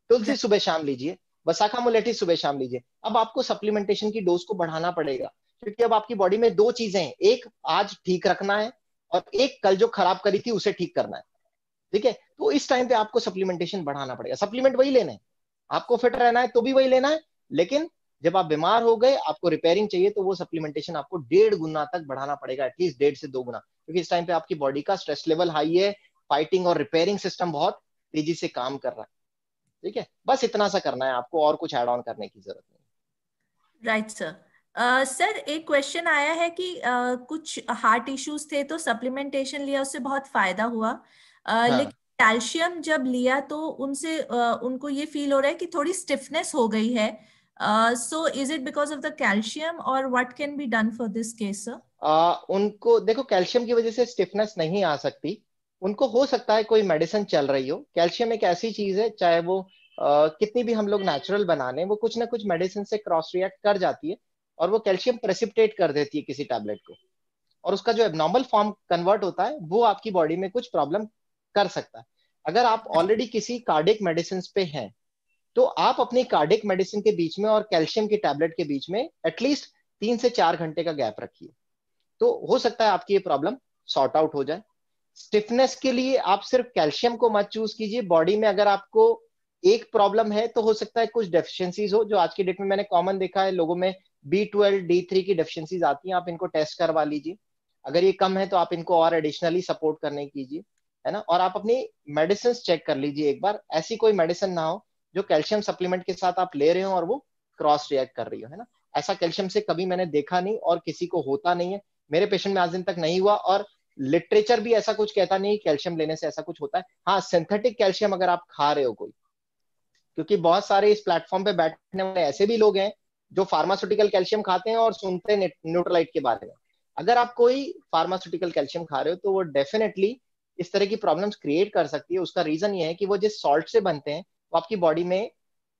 तुलसी सुबह शाम लीजिए, वसाखा मुलेठी सुबह शाम लीजिए। अब आपको सप्लीमेंटेशन की डोज को बढ़ाना पड़ेगा, क्योंकि अब आपकी बॉडी में 2 चीजें हैं, एक आज ठीक रखना है और एक कल जो खराब करी थी उसे ठीक करना है। ठीक है, तो इस टाइम पे आपको सप्लीमेंटेशन बढ़ाना पड़ेगा। सप्लीमेंट वही लेना है, आपको फिट रहना है तो भी वही लेना है, लेकिन जब आप बीमार हो गए, आपको रिपेयरिंग चाहिए, तो वो सप्लीमेंटेशन आपको 1.5 गुना तक बढ़ाना पड़ेगा, एटलीस्ट 1.5 से 2 गुना, क्योंकि इस टाइम पे आपकी बॉडी का स्ट्रेस लेवल हाई है, फाइटिंग और रिपेयरिंग सिस्टम बहुत तेजी से काम कर रहा है। ठीक है, बस इतना सा करना है आपको, और कुछ ऐड ऑन करने की जरूरत नहीं। Right sir. सर एक क्वेश्चन आया है कि कुछ हार्ट इश्यूज थे तो सप्लीमेंटेशन लिया, उससे बहुत फायदा हुआ, लेकिन कैल्शियम जब लिया तो उनसे उनको ये फील हो रहा है कि थोड़ी स्टिफनेस हो गई है। So is it because of the calcium और what can be done for this case sir? उनको देखो, कैल्शियम की वजह से स्टिफनेस नहीं आ सकती, उनको हो सकता है कोई मेडिसिन चल रही हो। कैल्शियम एक ऐसी चीज है, चाहे वो कितनी भी हम लोग नेचुरल बना लें, वो कुछ ना कुछ मेडिसिन से क्रॉस रिएक्ट कर जाती है और वो कैल्शियम प्रेसिपिटेट कर देती है किसी टैबलेट को, और उसका जो एबनॉर्मल फॉर्म कन्वर्ट होता है वो आपकी बॉडी में कुछ प्रॉब्लम कर सकता है। अगर आप ऑलरेडी किसी कार्डिक मेडिसिन पे हैं, तो आप अपनी कार्डिक मेडिसिन के बीच में और कैल्शियम की टैबलेट के बीच में एटलीस्ट 3 से 4 घंटे का गैप रखिए, तो हो सकता है आपकी ये प्रॉब्लम सॉर्ट आउट हो जाए। स्टिफनेस के लिए आप सिर्फ कैल्शियम को मत चूज कीजिए। बॉडी में अगर आपको एक प्रॉब्लम है तो हो सकता है कुछ डेफिशिएंसीज हो, जो आज की डेट में मैंने कॉमन देखा है लोगों में B12 D3 की डेफिशिएंसीज आती हैं, आप इनको टेस्ट करवा लीजिए। अगर ये कम है तो आप इनको और एडिशनली सपोर्ट करने कीजिए, है ना। और आप अपनी मेडिसिन चेक कर लीजिए एक बार, ऐसी कोई मेडिसिन ना हो जो कैल्शियम सप्लीमेंट के साथ आप ले रहे हो और वो क्रॉस रिएक्ट कर रही हो, है ना। ऐसा कैल्शियम से कभी मैंने देखा नहीं और किसी को होता नहीं है, मेरे पेशेंट में आज दिन तक नहीं हुआ, और लिटरेचर भी ऐसा कुछ कहता नहीं कैल्शियम लेने से ऐसा कुछ होता है। हाँ, सिंथेटिक कैल्शियम अगर आप खा रहे हो कोई, क्योंकि बहुत सारे इस प्लेटफॉर्म पे बैठने वाले ऐसे भी लोग हैं जो फार्मास्यूटिकल कैल्शियम खाते हैं और सुनते हैं न्यूट्रलाइट के बारे में। अगर आप कोई फार्मास्यूटिकल कैल्शियम खा रहे हो तो वो डेफिनेटली इस तरह की प्रॉब्लम्स क्रिएट कर सकती है। उसका रीजन ये है कि वो जिस सॉल्ट से बनते हैं वो आपकी बॉडी में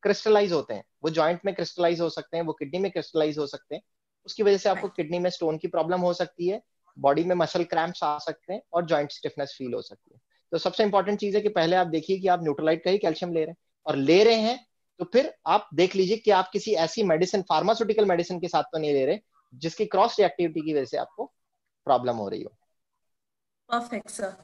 क्रिस्टलाइज होते हैं, वो जॉइंट में क्रिस्टलाइज हो सकते हैं, वो किडनी में क्रिस्टलाइज हो सकते हैं। उसकी वजह से आपको किडनी में स्टोन की प्रॉब्लम हो सकती है, बॉडी में मसल क्रैम्प्स आ सकते हैं और जॉइंट स्टिफनेस फील हो सकती है। तो सबसे इंपॉर्टेंट चीज है कि पहले आप देखिए कि आप न्यूट्रलाइट का ही कैल्शियम ले रहे हैं, और ले रहे हैं तो फिर आप देख लीजिए कि आप किसी ऐसी मेडिसिन, फार्मास्यूटिकल मेडिसिन के साथ तो नहीं ले रहे जिसकी क्रॉस रिएक्टिविटी की वजह से आपको प्रॉब्लम हो रही हो। Perfect sir.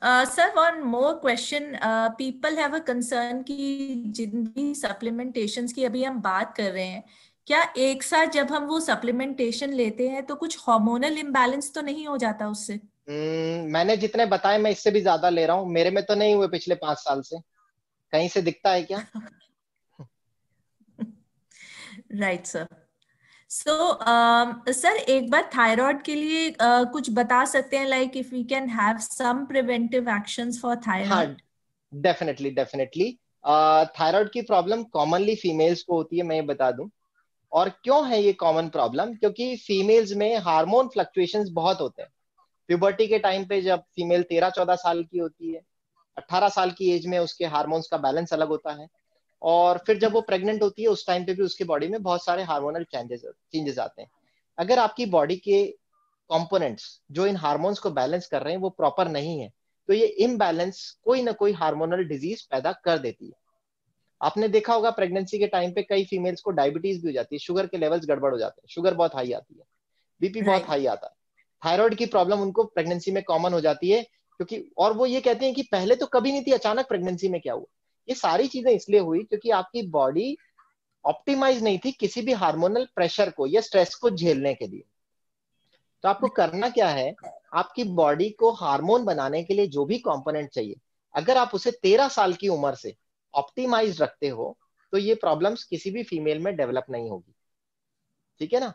Sir, one more question, people have a concern कि जिन भी सप्लीमेंटेशंस की अभी हम बात कर रहे हैं, क्या एक साथ जब हम वो सप्लीमेंटेशन लेते हैं तो कुछ हार्मोनल इम्बैलेंस तो नहीं हो जाता उससे? मैंने जितने बताए मैं इससे भी ज्यादा ले रहा हूँ, मेरे में तो नहीं हुए पिछले 5 साल से। कहीं से दिखता है क्या? Right sir. सो सर, एक बार थायराइड के लिए कुछ बता सकते हैं, like if we can have some preventive actions for हाँ, थायराइड? Definitely definitely. थायराइड की प्रॉब्लम कॉमनली फीमेल्स को होती है, मैं ये बता दूं। और क्यों है ये कॉमन प्रॉब्लम? क्योंकि फीमेल्स में हार्मोन फ्लक्चुएशंस बहुत होते हैं। प्यूबर्टी के टाइम पे जब फीमेल 13-14 साल की होती है, 18 साल की एज में उसके हार्मोन्स का बैलेंस अलग होता है, और फिर जब वो प्रेग्नेंट होती है उस टाइम पे भी उसके बॉडी में बहुत सारे हार्मोनल चेंजेस आते हैं। अगर आपकी बॉडी के कंपोनेंट्स जो इन हार्मोन्स को बैलेंस कर रहे हैं वो प्रॉपर नहीं है, तो ये इम्बैलेंस कोई ना कोई हार्मोनल डिजीज पैदा कर देती है। आपने देखा होगा प्रेगनेंसी के टाइम पे कई फीमेल्स को डायबिटीज भी हो जाती है, शुगर के लेवल्स गड़बड़ हो जाते हैं, शुगर बहुत हाई आती है, बीपी बहुत राइट। हाई आता है। थायराइड की प्रॉब्लम उनको प्रेगनेंसी में कॉमन हो जाती है, क्योंकि और वो ये कहते हैं कि पहले तो कभी नहीं थी, अचानक प्रेगनेंसी में क्या हुआ। ये सारी चीजें इसलिए हुई क्योंकि आपकी बॉडी ऑप्टिमाइज नहीं थी किसी भी हार्मोनल प्रेशर को या स्ट्रेस को झेलने के लिए। तो आपको करना क्या है, आपकी बॉडी को हार्मोन बनाने के लिए जो भी कंपोनेंट चाहिए, अगर आप उसे 13 साल की उम्र से ऑप्टिमाइज रखते हो तो ये प्रॉब्लम्स किसी भी फीमेल में डेवलप नहीं होगी। ठीक है ना।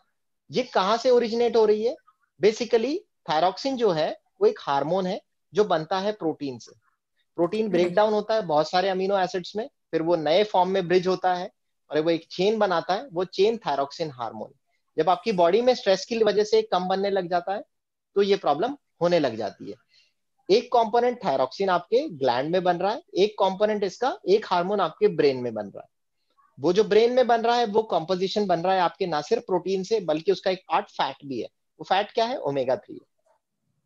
ये कहां से ओरिजिनेट हो रही है? बेसिकली थायरॉक्सिन जो है वो एक हार्मोन है जो बनता है प्रोटीन से। प्रोटीन ब्रेक डाउन होता है बहुत सारे अमीनो एसिड्स में, फिर वो नए फॉर्म में ब्रिज होता है और वो एक चेन बनाता है, वो चेन थायरॉक्सिन हार्मोन। जब आपकी बॉडी में स्ट्रेस की वजह से कम बनने लग जाता है तो ये प्रॉब्लम होने लग जाती है। एक कंपोनेंट थायरॉक्सिन आपके ग्लैंड में बन रहा है, एक कंपोनेंट इसका, एक हार्मोन आपके ब्रेन में बन रहा है। वो जो ब्रेन में बन रहा है वो कंपोजिशन बन रहा है आपके ना सिर्फ प्रोटीन से बल्कि उसका एक पार्ट फैट भी है। वो फैट क्या है? ओमेगा 3।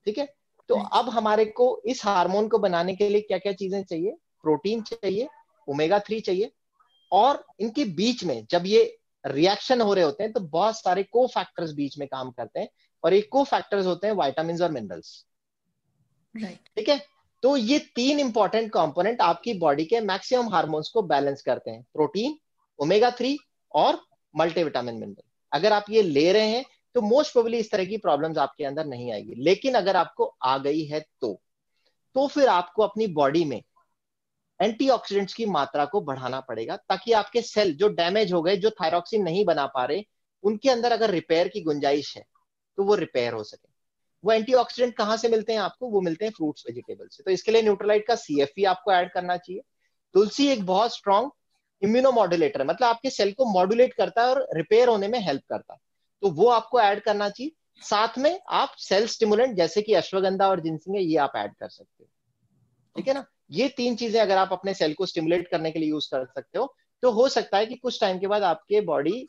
ठीक है। तो अब हमारे को इस हार्मोन को बनाने के लिए क्या क्या चीजें चाहिए? प्रोटीन चाहिए, ओमेगा 3 चाहिए, और इनके बीच में जब ये रिएक्शन हो रहे होते हैं तो बहुत सारे को फैक्टर्स बीच में काम करते हैं, और ये को फैक्टर्स होते हैं विटामिन और मिनरल्स। राइट। ठीक है। तो ये 3 इंपॉर्टेंट कंपोनेंट आपकी बॉडी के मैक्सिमम हार्मोन्स को बैलेंस करते हैं, प्रोटीन, ओमेगा 3 और मल्टीविटामिन मिनरल। अगर आप ये ले रहे हैं तो मोस्ट प्रोबेबली इस तरह की प्रॉब्लम्स आपके अंदर नहीं आएगी। लेकिन अगर आपको आ गई है तो फिर आपको अपनी बॉडी में एंटीऑक्सीडेंट्स की मात्रा को बढ़ाना पड़ेगा, ताकि आपके सेल जो डैमेज हो गए, जो थायरॉक्सिन नहीं बना पा रहे, उनके अंदर अगर रिपेयर की गुंजाइश है तो वो रिपेयर हो सके। वो एंटीऑक्सीडेंट कहां से मिलते हैं आपको? वो मिलते हैं फ्रूट्स वेजिटेबल से। तो इसके लिए न्यूट्रलाइट का CFE आपको ऐड करना चाहिए। तुलसी एक बहुत स्ट्रॉन्ग इम्यूनोमॉड्यूलेटर है, मतलब आपके सेल को मॉड्यूलेट करता है और रिपेयर होने में हेल्प करता है, तो वो आपको ऐड करना चाहिए। साथ में आप सेल स्टिमुलेंट जैसे कि अश्वगंधा और जिनसिंग है, ये आप ऐड कर सकते हो। ठीक है ना। ये 3 चीजें अगर आप अपने सेल को स्टिमुलेट करने के लिए यूज कर सकते हो तो हो सकता है कि कुछ टाइम के बाद आपके बॉडी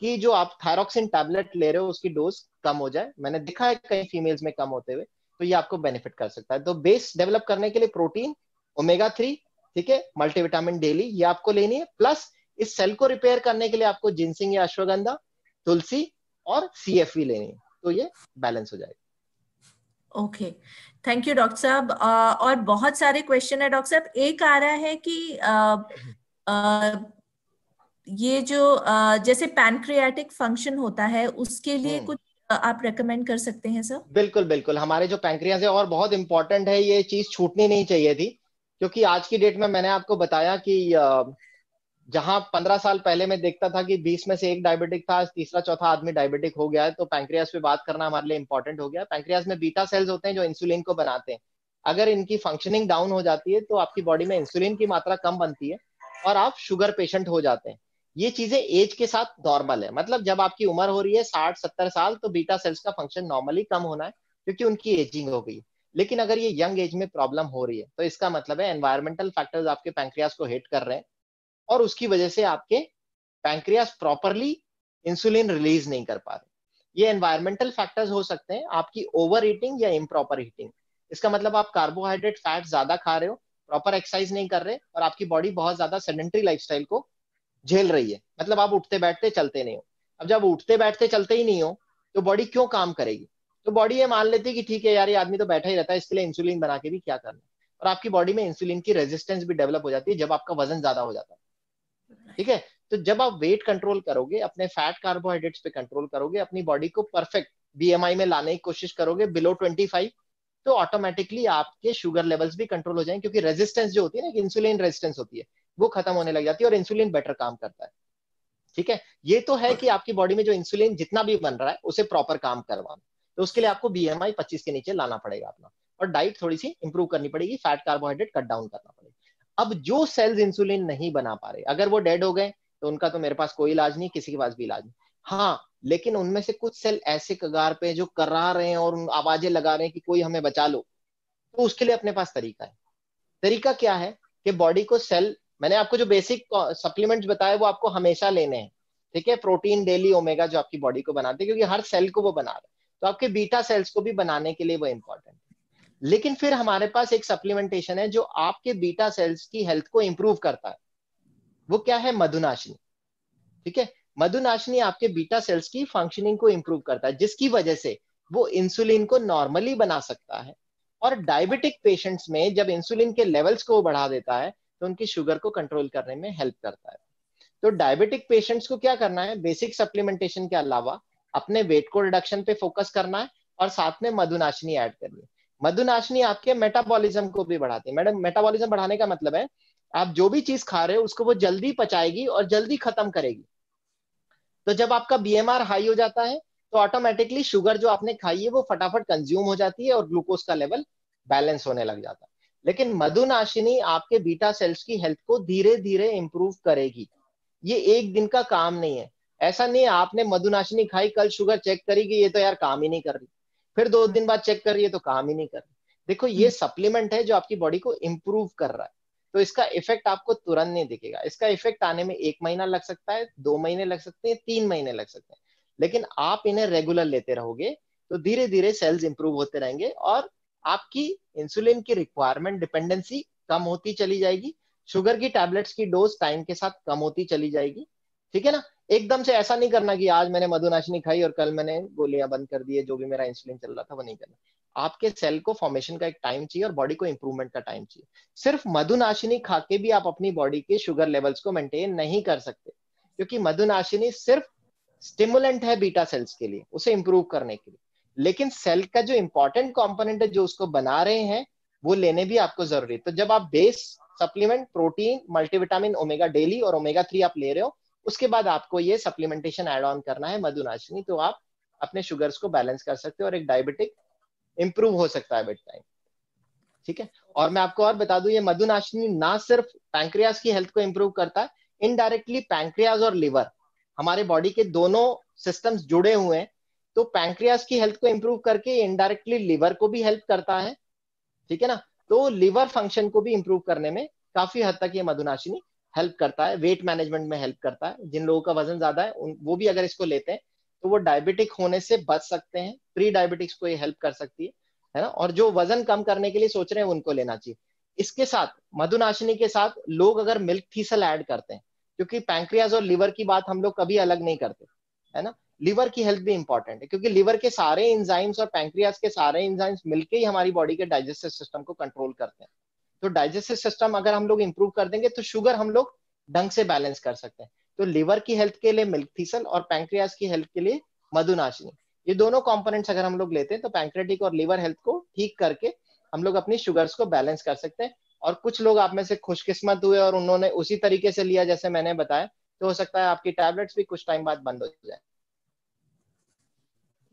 की जो आप थायरॉक्सिन टैबलेट ले रहे हो उसकी डोज कम हो जाए। मैंने देखा है कई फीमेल्स में कम होते हुए, तो ये आपको बेनिफिट कर सकता है। तो बेस डेवलप करने के लिए प्रोटीन, ओमेगा 3, ठीक है, मल्टीविटामिन डेली ये आपको लेनी है, प्लस इस सेल को रिपेयर करने के लिए आपको जिनसिंग या अश्वगंधा, तुलसी और CFV लेनी है, तो ये बैलेंस हो जाएगा। ओके, थैंक यू डॉक्टर साहब। और बहुत सारे क्वेश्चन है डॉक्टर साहब। एक आ रहा है कि ये जो जैसे पैनक्रियाटिक फंक्शन होता है उसके लिए कुछ आप रेकमेंड कर सकते हैं सर? बिल्कुल बिल्कुल, हमारे जो पैंक्रियाज है, और बहुत इंपॉर्टेंट है, ये चीज छूटनी नहीं चाहिए थी, क्योंकि आज की डेट में मैंने आपको बताया कि जहां 15 साल पहले मैं देखता था कि 20 में से एक डायबिटिक था, तीसरा चौथा आदमी डायबिटिक हो गया है, तो पैंक्रियाज पे बात करना हमारे लिए इंपॉर्टेंट हो गया। पैंक्रियाज में बीटा सेल्स होते हैं जो इंसुलिन को बनाते हैं। अगर इनकी फंक्शनिंग डाउन हो जाती है तो आपकी बॉडी में इंसुलिन की मात्रा कम बनती है और आप शुगर पेशेंट हो जाते हैं। ये चीजें एज के साथ नॉर्मल है, मतलब जब आपकी उम्र हो रही है 60-70 साल, तो बीटा सेल्स का फंक्शन नॉर्मली कम होना है, क्योंकि उनकी एजिंग हो गई। लेकिन अगर ये यंग एज में प्रॉब्लम हो रही है, तो इसका मतलब है एनवायरमेंटल फैक्टर्स आपके पैंक्रियाज को हिट कर रहे हैं, और उसकी वजह से आपके पैंक्रियाज प्रॉपरली इंसुलिन रिलीज नहीं कर पा रहे। ये एनवायरमेंटल फैक्टर्स हो सकते हैं, आपकी ओवर ईटिंग या इम्प्रॉपर ईटिंग। इसका मतलब आप कार्बोहाइड्रेट फैट ज्यादा खा रहे हो, प्रॉपर एक्सरसाइज नहीं कर रहे, और आपकी बॉडी बहुत ज्यादा सेडेंटरी लाइफस्टाइल को झेल रही है, मतलब आप उठते बैठते चलते नहीं हो। अब जब उठते बैठते चलते ही नहीं हो, तो बॉडी क्यों काम करेगी? तो बॉडी ये मान लेती है कि ठीक है यार, ये आदमी तो बैठा ही रहता है, इसके लिए इंसुलिन बना के भी क्या करना। और आपकी बॉडी में इंसुलिन की रेजिस्टेंस भी डेवलप हो जाती है जब आपका वजन ज्यादा हो जाता है। ठीक है, तो जब आप वेट कंट्रोल करोगे, अपने फैट कार्बोहाइड्रेट्स पे कंट्रोल करोगे, अपनी बॉडी को परफेक्ट BMI में लाने की कोशिश करोगे बिलो 25, तो ऑटोमेटिकली आपके शुगर लेवल्स भी कंट्रोल हो जाएंगे, क्योंकि रेजिस्टेंस जो होती है ना, इंसुलिन रेजिस्टेंस होती है, वो खत्म होने लग जाती है और इंसुलिन बेटर काम करता है। ठीक है, ये तो है कि आपकी बॉडी में जो इंसुलिन जितना भी बन रहा है उसे प्रॉपर काम करवाना, तो उसके लिए आपको BMI 25 के नीचे लाना पड़ेगा अपना, और डाइट थोड़ी सी इंप्रूव करनी पड़ेगी, फैट कार्बोहाइड्रेट कट डाउन करना पड़ेगा। अब जो सेल्स इंसुलिन नहीं बना पा रहे, अगर वो डेड हो गए, तो उनका तो मेरे पास कोई इलाज नहीं, किसी के पास भी इलाज नहीं। हाँ, लेकिन उनमें से कुछ सेल ऐसे कगार पे जो करा रहे हैं और आवाजें लगा रहे हैं कि कोई हमें बचा लो, तो उसके लिए अपने पास तरीका है। तरीका क्या है कि बॉडी को सेल, मैंने आपको जो बेसिक सप्लीमेंट्स बताए वो आपको हमेशा लेने हैं। ठीक है, प्रोटीन डेली, ओमेगा जो आपकी बॉडी को बनाते हैं, क्योंकि हर सेल को वो बना रहे हैं, तो आपके बीटा सेल्स को भी बनाने के लिए वो इंपॉर्टेंट है। लेकिन फिर हमारे पास एक सप्लीमेंटेशन है जो आपके बीटा सेल्स की हेल्थ को इंप्रूव करता है। वो क्या है? मधुनाशिनी। ठीक है, मधुनाशिनी आपके बीटा सेल्स की फंक्शनिंग को इंप्रूव करता है, जिसकी वजह से वो इंसुलिन को नॉर्मली बना सकता है। और डायबिटिक पेशेंट्स में जब इंसुलिन के लेवल्स को बढ़ा देता है, तो उनकी शुगर को कंट्रोल करने में हेल्प करता है। तो डायबिटिक पेशेंट्स को क्या करना है? बेसिक सप्लीमेंटेशन के अलावा अपने वेट को रिडक्शन पे फोकस करना है, और साथ में मधुनाशिनी ऐड करनी है। मधुनाशिनी आपके मेटाबॉलिज्म को भी बढ़ाती है। मैडम, मेटाबॉलिज्म बढ़ाने का मतलब है आप जो भी चीज खा रहे हो उसको वो जल्दी पचाएगी और जल्दी खत्म करेगी। तो जब आपका BMR हाई हो जाता है, तो ऑटोमेटिकली शुगर जो आपने खाई है वो फटाफट कंज्यूम हो जाती है और ग्लूकोज का लेवल बैलेंस होने लग जाता है। लेकिन मधुनाशिनी आपके बीटा सेल्स की हेल्थ को धीरे धीरे इंप्रूव करेगी। ये एक दिन का काम नहीं है। ऐसा नहीं है आपने मधुनाशिनी खाई, कल शुगर चेक करी कि ये तो यार काम ही नहीं कर रही, फिर 2 दिन बाद चेक करिए तो काम ही नहीं कर रही। देखो, ये सप्लीमेंट है जो आपकी बॉडी को इंप्रूव कर रहा है, तो इसका इफेक्ट आपको तुरंत नहीं दिखेगा। इसका इफेक्ट आने में 1 महीना लग सकता है, 2 महीने लग सकते हैं, 3 महीने लग सकते हैं। लेकिन आप इन्हें रेगुलर लेते रहोगे तो धीरे धीरे सेल्स इंप्रूव होते रहेंगे, और आपकी इंसुलिन की रिक्वायरमेंट, डिपेंडेंसी कम होती चली जाएगी। शुगर की टैबलेट्स की डोज टाइम के साथ कम होती चली जाएगी। ठीक है ना? एकदम से ऐसा नहीं करना कि आज मैंने मधुनाशिनी खाई और कल मैंने गोलियां बंद कर दी, जो भी मेरा इंसुलिन चल रहा था वो नहीं करना। आपके सेल को फॉर्मेशन का एक टाइम चाहिए और बॉडी को इंप्रूवमेंट का टाइम चाहिए। सिर्फ मधुनाशिनी खा के भी आप अपनी बॉडी के शुगर लेवल्स को मेंटेन नहीं कर सकते, क्योंकि मधुनाशिनी सिर्फ स्टिमुलेंट है बीटा सेल्स के लिए, उसे इंप्रूव करने के लिए। लेकिन सेल का जो इंपॉर्टेंट कंपोनेंट है जो उसको बना रहे हैं, वो लेने भी आपको जरूरी है। तो जब आप base supplement, protein, multivitamin, omega daily और ओमेगा 3 आप ले रहे हो, उसके बाद आपको ये सप्लीमेंटेशन ऐड ऑन करना है मधुनाशिनी, तो आप अपने शुगर्स को बैलेंस कर सकते हो और एक डायबिटिक इंप्रूव हो सकता है विद टाइम। ठीक है, और मैं आपको और बता दूं, ये मधुनाशिनी ना सिर्फ पैंक्रियाज की हेल्थ को इंप्रूव करता है, इनडायरेक्टली पैंक्रियाज और लिवर, हमारे बॉडी के दोनों सिस्टम्स जुड़े हुए हैं, तो पैंक्रियाज की हेल्थ को इंप्रूव करके इनडायरेक्टली लिवर को भी हेल्प करता है। ठीक है ना? तो लिवर फंक्शन को भी इंप्रूव करने में काफी हद तक ये मधुनाशिनी हेल्प करता है। वेट मैनेजमेंट में हेल्प करता है। जिन लोगों का वजन ज्यादा है वो भी अगर इसको लेते हैं तो वो डायबिटिक होने से बच सकते हैं। प्री डायबिटिक्स को ये हेल्प कर सकती है ना? और जो वजन कम करने के लिए सोच रहे हैं उनको लेना चाहिए। इसके साथ, मधुनाशिनी के साथ लोग अगर मिल्क थीसल ऐड करते हैं, क्योंकि पैंक्रियाज और लिवर की बात हम लोग कभी अलग नहीं करते, है ना? लिवर की हेल्थ भी इंपॉर्टेंट है, क्योंकि लिवर के सारे एंजाइम्स और पैंक्रियास के सारे एंजाइम्स मिलके ही हमारी बॉडी के डाइजेस्टिव सिस्टम को कंट्रोल करते हैं। तो डाइजेस्टिव सिस्टम अगर हम लोग इंप्रूव कर देंगे तो शुगर हम लोग ढंग से बैलेंस कर सकते हैं। तो लिवर की हेल्थ के लिए मिल्क थीसल और पैंक्रियास की हेल्थ के लिए मधुनाशिनी, ये दोनों कंपोनेंट्स अगर हम लोग लेते हैं तो पैंक्रेटिक और लिवर हेल्थ को ठीक करके हम लोग अपनी शुगर्स को बैलेंस कर सकते हैं। और कुछ लोग आप में से खुशकिस्मत हुए और उन्होंने उसी तरीके से लिया जैसे मैंने बताया, तो हो सकता है आपकी टैबलेट्स भी कुछ टाइम बाद बंद हो जाए।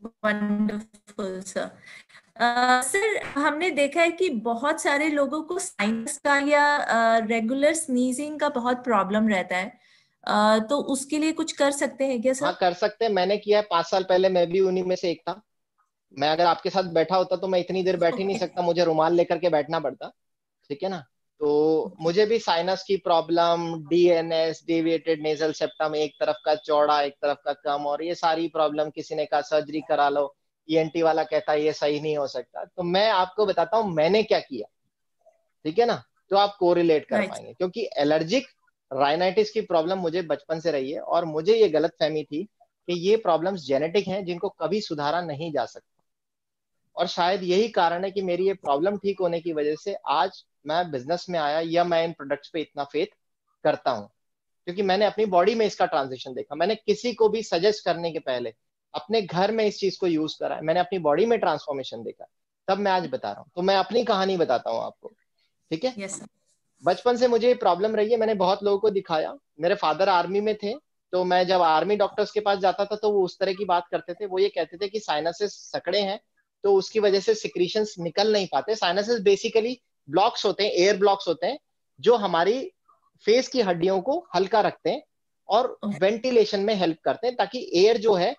Wonderful sir. सर हमने देखा है कि बहुत सारे लोगों को साइनस का या रेगुलर स्नीजिंग का बहुत प्रॉब्लम रहता है, तो उसके लिए कुछ कर सकते हैं क्या हाँ सर? कर सकते हैं, मैंने किया है 5 साल पहले, मैं भी उन्हीं में से एक था। मैं अगर आपके साथ बैठा होता तो मैं इतनी देर बैठ ही नहीं ओके। सकता, मुझे रुमाल लेकर के बैठना पड़ता। ठीक है ना। तो ओके। मुझे भी साइनस की problem, DNS deviated nasal septum, एक तरफ का चौड़ा एक तरफ का कम, और ये सारी प्रॉब्लम, किसी ने कहा सर्जरी करा लो, ईएनटी वाला कहता है ये सही नहीं हो सकता। तो मैं आपको बताता हूँ मैंने क्या किया, ठीक है ना, तो आप कोरिलेट कर राइट। पाएंगे। क्योंकि एलर्जिक राइनाइटिस की प्रॉब्लम मुझे बचपन से रही है और मुझे ये गलत फहमी थी कि ये प्रॉब्लम्स जेनेटिक हैं जिनको कभी सुधारा नहीं जा सकता। और शायद यही कारण है कि मेरी ये प्रॉब्लम ठीक होने की वजह से आज मैं बिजनेस में आया या मैं इन प्रोडक्ट्स पे इतना फेथ करता हूँ, क्योंकि मैंने अपनी बॉडी में इसका ट्रांजिशन देखा। मैंने किसी को भी सजेस्ट करने के पहले अपने घर में इस चीज को यूज करा है, मैंने अपनी बॉडी में ट्रांसफॉर्मेशन देखा, तब मैं आज बता रहा हूँ। तो मैं अपनी कहानी बताता हूँ आपको, ठीक है। Yes sir. बचपन से मुझे प्रॉब्लम रही है, मैंने बहुत लोगों को दिखाया। मेरे फादर आर्मी में थे, तो मैं जब आर्मी डॉक्टर्स के पास जाता था तो वो उस तरह की बात करते थे। वो ये कहते थे कि साइनसेस सकड़े हैं, तो उसकी वजह से सिक्रीशंस निकल नहीं पाते। साइनसेस बेसिकली ब्लॉक्स होते हैं, एयर ब्लॉक्स होते हैं, जो हमारी फेस की हड्डियों को हल्का रखते हैं और वेंटिलेशन में हेल्प करते हैं, ताकि एयर जो है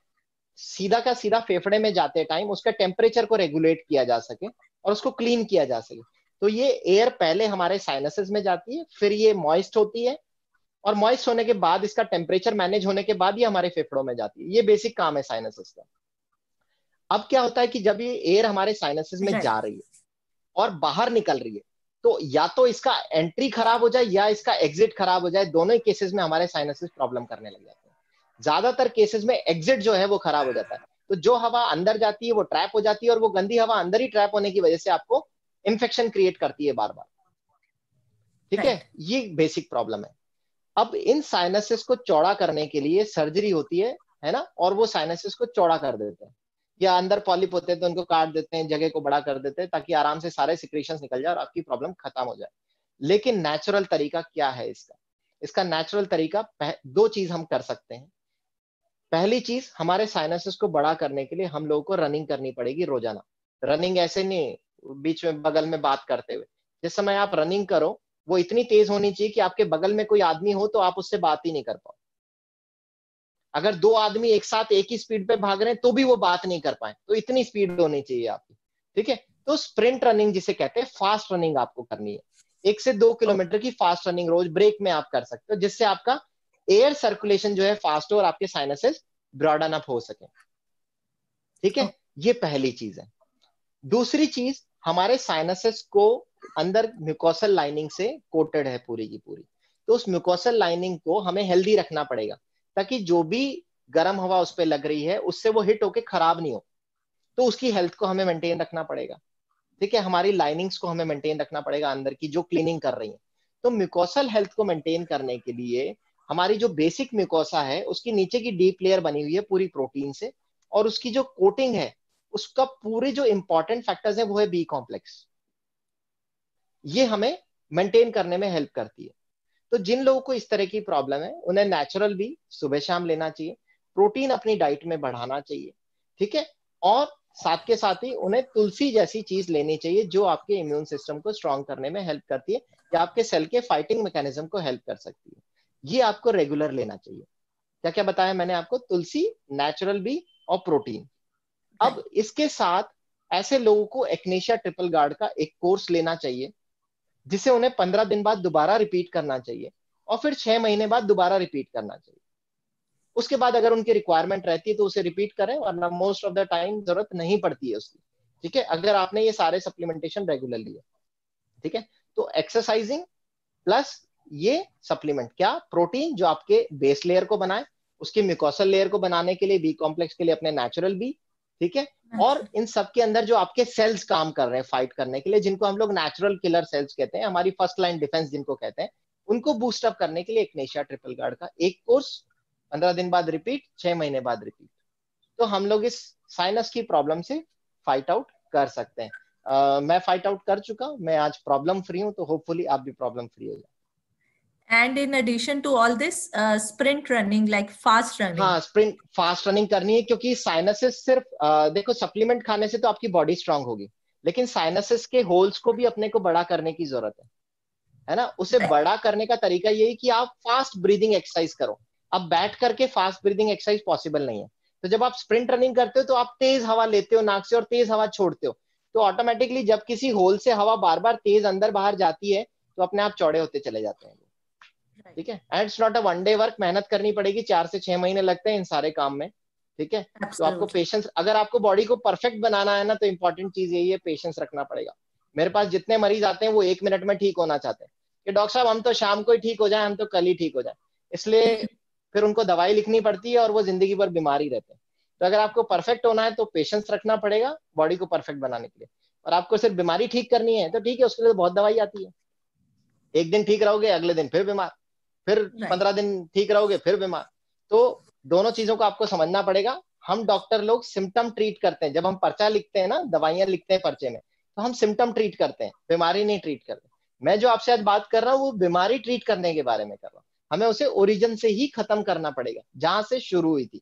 सीधा का सीधा फेफड़े में जाते टाइम उसका टेम्परेचर को रेगुलेट किया जा सके और उसको क्लीन किया जा सके। तो ये एयर पहले हमारे साइनसेस में जाती है, फिर ये मॉइस्ट होती है, और मॉइस्ट होने के बाद इसका टेम्परेचर मैनेज होने के बाद ये हमारे फेफड़ों में जाती है। ये बेसिक काम है साइनसेस का। अब क्या होता है कि जब ये एयर हमारे साइनसेस में जा राइट। रही है और बाहर निकल रही है, तो या तो इसका एंट्री खराब हो जाए या इसका एग्जिट खराब हो जाए। दोनों ही केसेस में हमारे साइनसेस प्रॉब्लम करने लग जाते हैं। ज्यादातर केसेस में एग्जिट जो है वो खराब हो जाता है, तो जो हवा अंदर जाती है वो ट्रैप हो जाती है, और वो गंदी हवा अंदर ही ट्रैप होने की वजह से आपको इन्फेक्शन क्रिएट करती है बार बार। ठीक है, राइट। ये बेसिक प्रॉब्लम है। अब इन साइनसेस को चौड़ा करने के लिए सर्जरी होती है ना, और वो साइनसेस को चौड़ा कर देते हैं, या अंदर पॉलिप होते हैं तो उनको काट देते हैं, जगह को बड़ा कर देते हैं, ताकि आराम से सारे सिक्रीशंस निकल जाए और आपकी प्रॉब्लम खत्म हो जाए। लेकिन नेचुरल तरीका क्या है इसका? इसका नेचुरल तरीका दो चीज हम कर सकते हैं। पहली चीज, हमारे साइनसेस को बड़ा करने के लिए हम लोगों को रनिंग करनी पड़ेगी रोजाना। रनिंग ऐसे नहीं बीच में बगल में बात करते हुए, जिस समय आप रनिंग करो वो इतनी तेज होनी चाहिए कि आपके बगल में कोई आदमी हो तो आप उससे बात ही नहीं कर पाओ। अगर दो आदमी एक साथ एक ही स्पीड पे भाग रहे हैं तो भी वो बात नहीं कर पाए, तो इतनी स्पीड होनी चाहिए आपकी। ठीक है, तो स्प्रिंट रनिंग जिसे कहते हैं, फास्ट रनिंग आपको करनी है। 1 से 2 किलोमीटर की फास्ट रनिंग रोज ब्रेक में आप कर सकते हो, जिससे आपका एयर सर्कुलेशन जो है फास्ट हो और आपके साइनसेस ब्रॉडन अप हो सके। ठीक है, ये पहली चीज है। दूसरी चीज, हमारे साइनसेस को अंदर म्यूकोसल लाइनिंग से कोटेड है पूरी की पूरी, तो उस म्यूकोसल लाइनिंग को हमें हेल्दी रखना पड़ेगा, ताकि जो भी गर्म हवा उस पर लग रही है उससे वो हिट होके खराब नहीं हो। तो उसकी हेल्थ को हमें मेंटेन रखना पड़ेगा। ठीक है, हमारी लाइनिंग्स को हमें मेंटेन रखना पड़ेगा अंदर की जो क्लीनिंग कर रही है। तो म्यूकोसल हेल्थ को मेंटेन करने के लिए हमारी जो बेसिक म्यूकोसा है उसकी नीचे की डीप लेयर बनी हुई है पूरी प्रोटीन से, और उसकी जो कोटिंग है उसका पूरे जो इंपॉर्टेंट फैक्टर्स है वो है बी कॉम्प्लेक्स। ये हमें मेंटेन करने में हेल्प करती है। तो जिन लोगों को इस तरह की प्रॉब्लम है उन्हें नेचुरल भी सुबह शाम लेना चाहिए, प्रोटीन अपनी डाइट में बढ़ाना चाहिए। ठीक है, और साथ के साथ ही उन्हें तुलसी जैसी चीज लेनी चाहिए जो आपके इम्यून सिस्टम को स्ट्रांग करने में हेल्प करती है, या आपके सेल के फाइटिंग मैकेनिज्म को हेल्प कर सकती है। ये आपको रेगुलर लेना चाहिए। क्या क्या बताया मैंने आपको? तुलसी, नेचुरल बी और प्रोटीन। अब राइट। इसके साथ ऐसे लोगों को एक्नेशिया ट्रिपल गार्ड का एक कोर्स लेना चाहिए, जिसे उन्हें 15 दिन बाद दोबारा रिपीट करना चाहिए, और फिर 6 महीने बाद दोबारा रिपीट करना चाहिए। उसके बाद अगर उनकी रिक्वायरमेंट रहती है तो उसे रिपीट करें, वरना मोस्ट ऑफ द टाइम जरूरत नहीं पड़ती है उसकी। ठीक है, अगर आपने ये सारे सप्लीमेंटेशन रेगुलर लिए। ठीक है, तो एक्सरसाइजिंग प्लस ये सप्लीमेंट, क्या प्रोटीन जो आपके बेस लेयर को बनाए, उसकी म्यूकोसल लेयर को बनाने के लिए, बी कॉम्प्लेक्स के लिए अपने नेचुरल बी, ठीक है, और इन सब के अंदर जो आपके सेल्स काम कर रहे हैं फाइट करने के लिए, जिनको हम लोग नेचुरल किलर सेल्स कहते हैं, हमारी फर्स्ट लाइन डिफेंस जिनको कहते हैं, उनको बूस्ट अप करने के लिए इग्नेशिया ट्रिपल गार्ड का एक कोर्स 15 दिन बाद रिपीट, 6 महीने बाद रिपीट, तो हम लोग इस साइनस की प्रॉब्लम से फाइट आउट कर सकते हैं। मैं फाइट आउट कर चुका, मैं आज प्रॉब्लम फ्री हूं, तो होपफुली आप भी प्रॉब्लम फ्री हो जाए। And in addition to all this, sprint running, like fast running. हाँ, स्प्रिंट फास्ट रनिंग करनी है, क्योंकि साइनसिस सिर्फ देखो सप्लीमेंट खाने से तो आपकी बॉडी स्ट्रांग होगी, लेकिन साइनसिस के होल्स को भी अपने को बड़ा करने की जरूरत है ना। उसे बड़ा करने का तरीका यही कि आप फास्ट ब्रीदिंग एक्सरसाइज करो। अब बैठ करके फास्ट ब्रीदिंग एक्सरसाइज पॉसिबल नहीं है, तो जब आप स्प्रिंट रनिंग करते हो तो आप तेज हवा लेते हो नाक से और तेज हवा छोड़ते हो, तो ऑटोमेटिकली जब किसी होल से हवा बार बार तेज अंदर बाहर जाती है तो अपने आप चौड़े होते चले जाते हैं, ठीक है। And it's not a one day work, मेहनत करनी पड़ेगी, 4 से 6 महीने लगते हैं इन सारे काम में, ठीक है। तो आपको पेशेंस, अगर आपको बॉडी को परफेक्ट बनाना है ना, तो इंपॉर्टेंट चीज यही है, पेशेंस रखना पड़ेगा। मेरे पास जितने मरीज आते हैं वो 1 मिनट में ठीक होना चाहते हैं कि डॉक्टर साहब हम तो शाम को ही ठीक हो जाए, हम तो कल ही ठीक हो जाए, इसलिए फिर उनको दवाई लिखनी पड़ती है और वो जिंदगी भर बीमार ही रहते हैं। तो अगर आपको परफेक्ट होना है तो पेशेंस रखना पड़ेगा बॉडी को परफेक्ट बनाने के लिए, और आपको सिर्फ बीमारी ठीक करनी है तो ठीक है, उसके लिए बहुत दवाई आती है। एक दिन ठीक रहोगे, अगले दिन फिर बीमार, फिर 15 दिन ठीक रहोगे, फिर बीमार। तो दोनों चीजों को आपको समझना पड़ेगा। हम डॉक्टर लोग सिम्टम ट्रीट करते हैं, जब हम पर्चा लिखते हैं ना, दवाइयां लिखते हैं पर्चे में, तो हम सिम्टम ट्रीट करते हैं, बीमारी नहीं ट्रीट करते। मैं जो आपसे आज बात कर रहा हूँ वो बीमारी ट्रीट करने के बारे में कर रहा हूँ। हमें उसे ओरिजिन से ही खत्म करना पड़ेगा, जहां से शुरू हुई थी,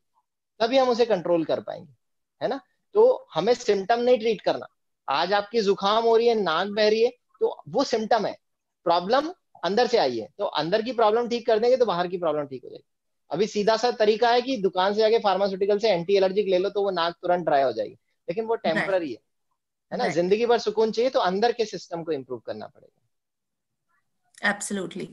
तभी हम उसे कंट्रोल कर पाएंगे, है ना। तो हमें सिम्टम नहीं ट्रीट करना। आज आपकी जुकाम हो रही है, नाक बह रही है, तो वो सिम्टम है, प्रॉब्लम अंदर से आई है, तो अंदर की प्रॉब्लम ठीक कर देंगे तो बाहर की प्रॉब्लम ठीक हो जाएगी। अभी सीधा सा तरीका है कि दुकान से जाके फार्मास्यूटिकल से एंटी एलर्जिक ले लो तो वो नाक तुरंत ड्राई हो जाएगी, लेकिन वो टेम्पररी है ना। जिंदगी भर सुकून चाहिए तो अंदर के सिस्टम को इंप्रूव करना पड़ेगा। एब्सोल्युटली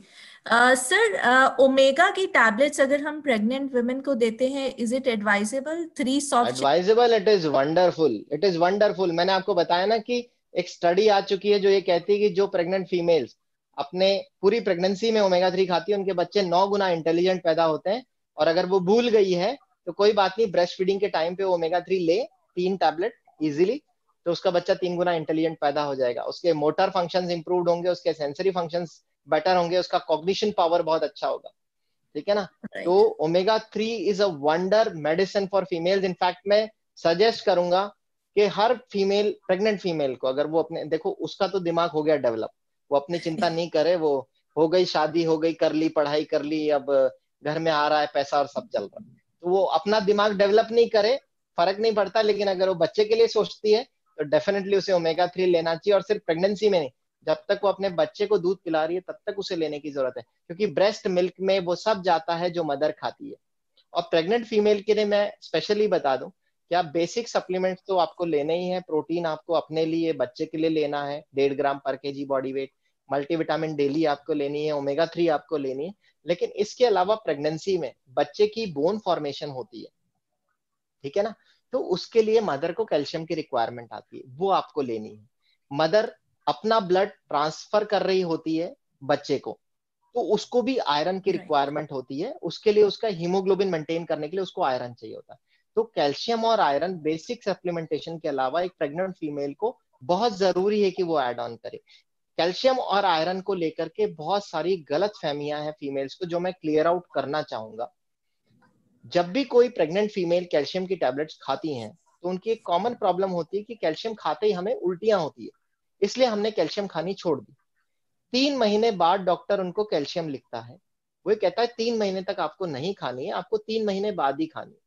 सर, ओमेगा की टैबलेट्स अगर हम प्रेग्नेंट वुमेन को देते हैं, is it advisable? 3 soft advisable, it is wonderful, it is wonderful. मैंने आपको बताया ना कि एक स्टडी आ चुकी है जो ये कहती है कि जो प्रेग्नेंट फीमेल्स अपने पूरी प्रेगनेंसी में ओमेगा 3 खाती है, उनके बच्चे 9 गुना इंटेलिजेंट पैदा होते हैं। और अगर वो भूल गई है तो कोई बात नहीं, ब्रेस्ट फीडिंग के टाइम पे ओमेगा 3 ले 3 टैबलेट इजीली, तो उसका बच्चा 3 गुना इंटेलिजेंट पैदा हो जाएगा। उसके मोटर फंक्शंस इंप्रूव्ड होंगे, उसके सेंसरी फंक्शंस बेटर होंगे, उसका कॉग्निशन पावर बहुत अच्छा होगा, ठीक है ना। तो omega 3 is a wonder medicine for females. In fact मैं सजेस्ट करूंगा कि हर फीमेल, प्रेग्नेंट फीमेल को, अगर वो अपने, देखो उसका तो दिमाग हो गया डेवलप, वो अपनी चिंता नहीं करे, वो हो गई शादी, हो गई, कर ली पढ़ाई, कर ली, अब घर में आ रहा है पैसा और सब चल रहा है, तो वो अपना दिमाग डेवलप नहीं करे, फर्क नहीं पड़ता। लेकिन अगर वो बच्चे के लिए सोचती है तो डेफिनेटली उसे ओमेगा 3 लेना चाहिए, और सिर्फ प्रेगनेंसी में नहीं, जब तक वो अपने बच्चे को दूध पिला रही है तब तक उसे लेने की जरूरत है, क्योंकि ब्रेस्ट मिल्क में वो सब जाता है जो मदर खाती है। और प्रेग्नेंट फीमेल के लिए मैं स्पेशली बता दूं कि आप बेसिक सप्लीमेंट्स तो आपको लेने ही है। प्रोटीन आपको अपने लिए, बच्चे के लिए लेना है 1.5 ग्राम पर KG body weight. Multivitamin daily आपको लेनी है, ओमेगा 3 आपको लेनी है। लेकिन इसके अलावा प्रेगनेंसी में बच्चे की बोन फॉर्मेशन होती है, ठीक है ना, तो उसके लिए मदर को कैल्शियम की रिक्वायरमेंट आती है, वो आपको लेनी है। मदर अपना ब्लड ट्रांसफर कर रही होती है बच्चे को, तो उसको भी आयरन की रिक्वायरमेंट होती है, उसके लिए उसका हीमोग्लोबिन मेंटेन करने के लिए उसको आयरन चाहिए होता है। तो कैल्शियम और आयरन बेसिक सप्लीमेंटेशन के अलावा एक प्रेग्नेंट फीमेल को बहुत जरूरी है कि वो ऐड ऑन करे। कैल्शियम और आयरन को लेकर के बहुत सारी गलत फहमियां हैं फीमेल्स को, जो मैं क्लियर आउट करना चाहूंगा। जब भी कोई प्रेग्नेंट फीमेल कैल्शियम की टैबलेट्स खाती हैं तो उनकी एक कॉमन प्रॉब्लम होती है कि कैल्शियम खाते ही हमें उल्टियां होती है, इसलिए हमने कैल्शियम खानी छोड़ दी। 3 महीने बाद डॉक्टर उनको कैल्शियम लिखता है, वो कहता है 3 महीने तक आपको नहीं खानी है, आपको 3 महीने बाद ही खानी है।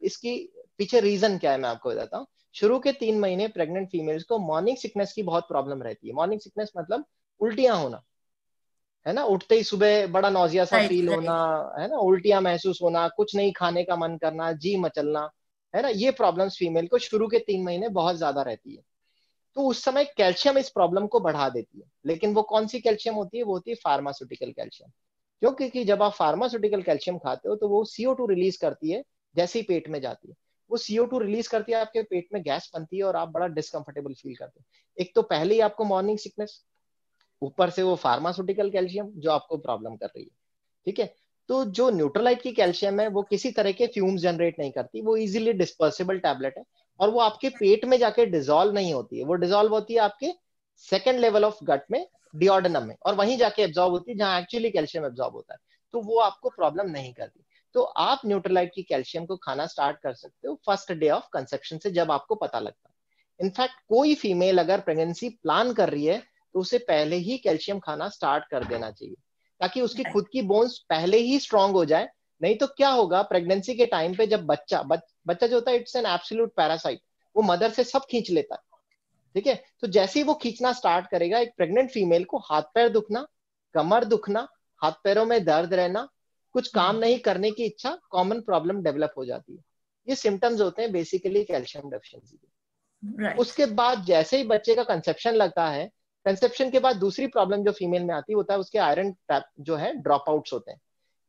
इसकी पीछे रीजन क्या है मैं आपको बताता हूँ। शुरू के 3 महीने प्रेग्नेंट फीमेल्स को मॉर्निंग सिकनेस की बहुत प्रॉब्लम रहती है। मॉर्निंग सिकनेस मतलब उल्टियां होना, है ना, उठते ही सुबह बड़ा नौजिया सा फील होना, है ना, उल्टियां महसूस होना, कुछ नहीं खाने का मन करना, जी मचलना, है ना, ये प्रॉब्लम्स फीमेल को शुरू के 3 महीने बहुत ज्यादा रहती है। तो उस समय कैल्शियम इस प्रॉब्लम को बढ़ा देती है। लेकिन वो कौन सी कैल्शियम होती है? वो होती है फार्मास्यूटिकल कैल्शियम। क्यों? क्योंकि जब आप फार्मास्यूटिकल कैल्शियम खाते हो तो वो CO2 रिलीज करती है जैसे ही पेट में जाती है। वो CO2 रिलीज करती है, आपके पेट में गैस बनती है और आप बड़ा डिस्कंफर्टेबल फील करते हैं। एक तो पहले ही आपको मॉर्निंग सिकनेस, ऊपर से वो फार्मास्यूटिकल कैल्शियम जो आपको प्रॉब्लम कर रही है, ठीक है। तो जो न्यूट्रलाइट की कैल्शियम है वो किसी तरह के फ्यूम्स जनरेट नहीं करती, वो इजीली डिस्पर्सिबल टैबलेट है, और वो आपके पेट में जाके डिसॉल्व नहीं होती है, वो डिसॉल्व होती है आपके सेकंड लेवल ऑफ गट में, डिओडेनम में, और वहीं जाके एब्जॉर्ब होती है जहां एक्चुअली कैल्शियम एब्जॉर्ब होता है, तो वो आपको प्रॉब्लम नहीं करती। तो आप न्यूट्रलाइट की कैल्शियम को खाना स्टार्ट कर सकते हो फर्स्ट डे ऑफ कंसेप्शन से, जब आपको पता लगता है। इनफैक्ट कोई फीमेल अगर प्रेगनेंसी प्लान कर रही है तो उसे पहले ही कैल्शियम खाना स्टार्ट कर देना चाहिए, ताकि उसकी खुद की बोन्स पहले ही स्ट्रांग हो जाए। नहीं तो क्या होगा, प्रेगनेंसी के टाइम पे जब बच्चा जो होता है, इट्स एन एब्सोल्यूट पैरासाइट, वो मदर से सब खींच लेता है, ठीक है। तो जैसे ही वो खींचना स्टार्ट करेगा, एक प्रेग्नेंट फीमेल को हाथ पैर दुखना, कमर दुखना, हाथ पैरों में दर्द रहना, कुछ काम नहीं करने की इच्छा, कॉमन प्रॉब्लम डेवलप हो जाती है। ये सिम्टम्स होते हैं बेसिकली कैल्शियम डेफिशिएंसी के। उसके बाद जैसे ही बच्चे का कंसेप्शन लगता है, कंसेप्शन के बाद दूसरी प्रॉब्लम जो फीमेल में आती है होता है उसके आयरन जो है ड्रॉप आउट्स होते हैं।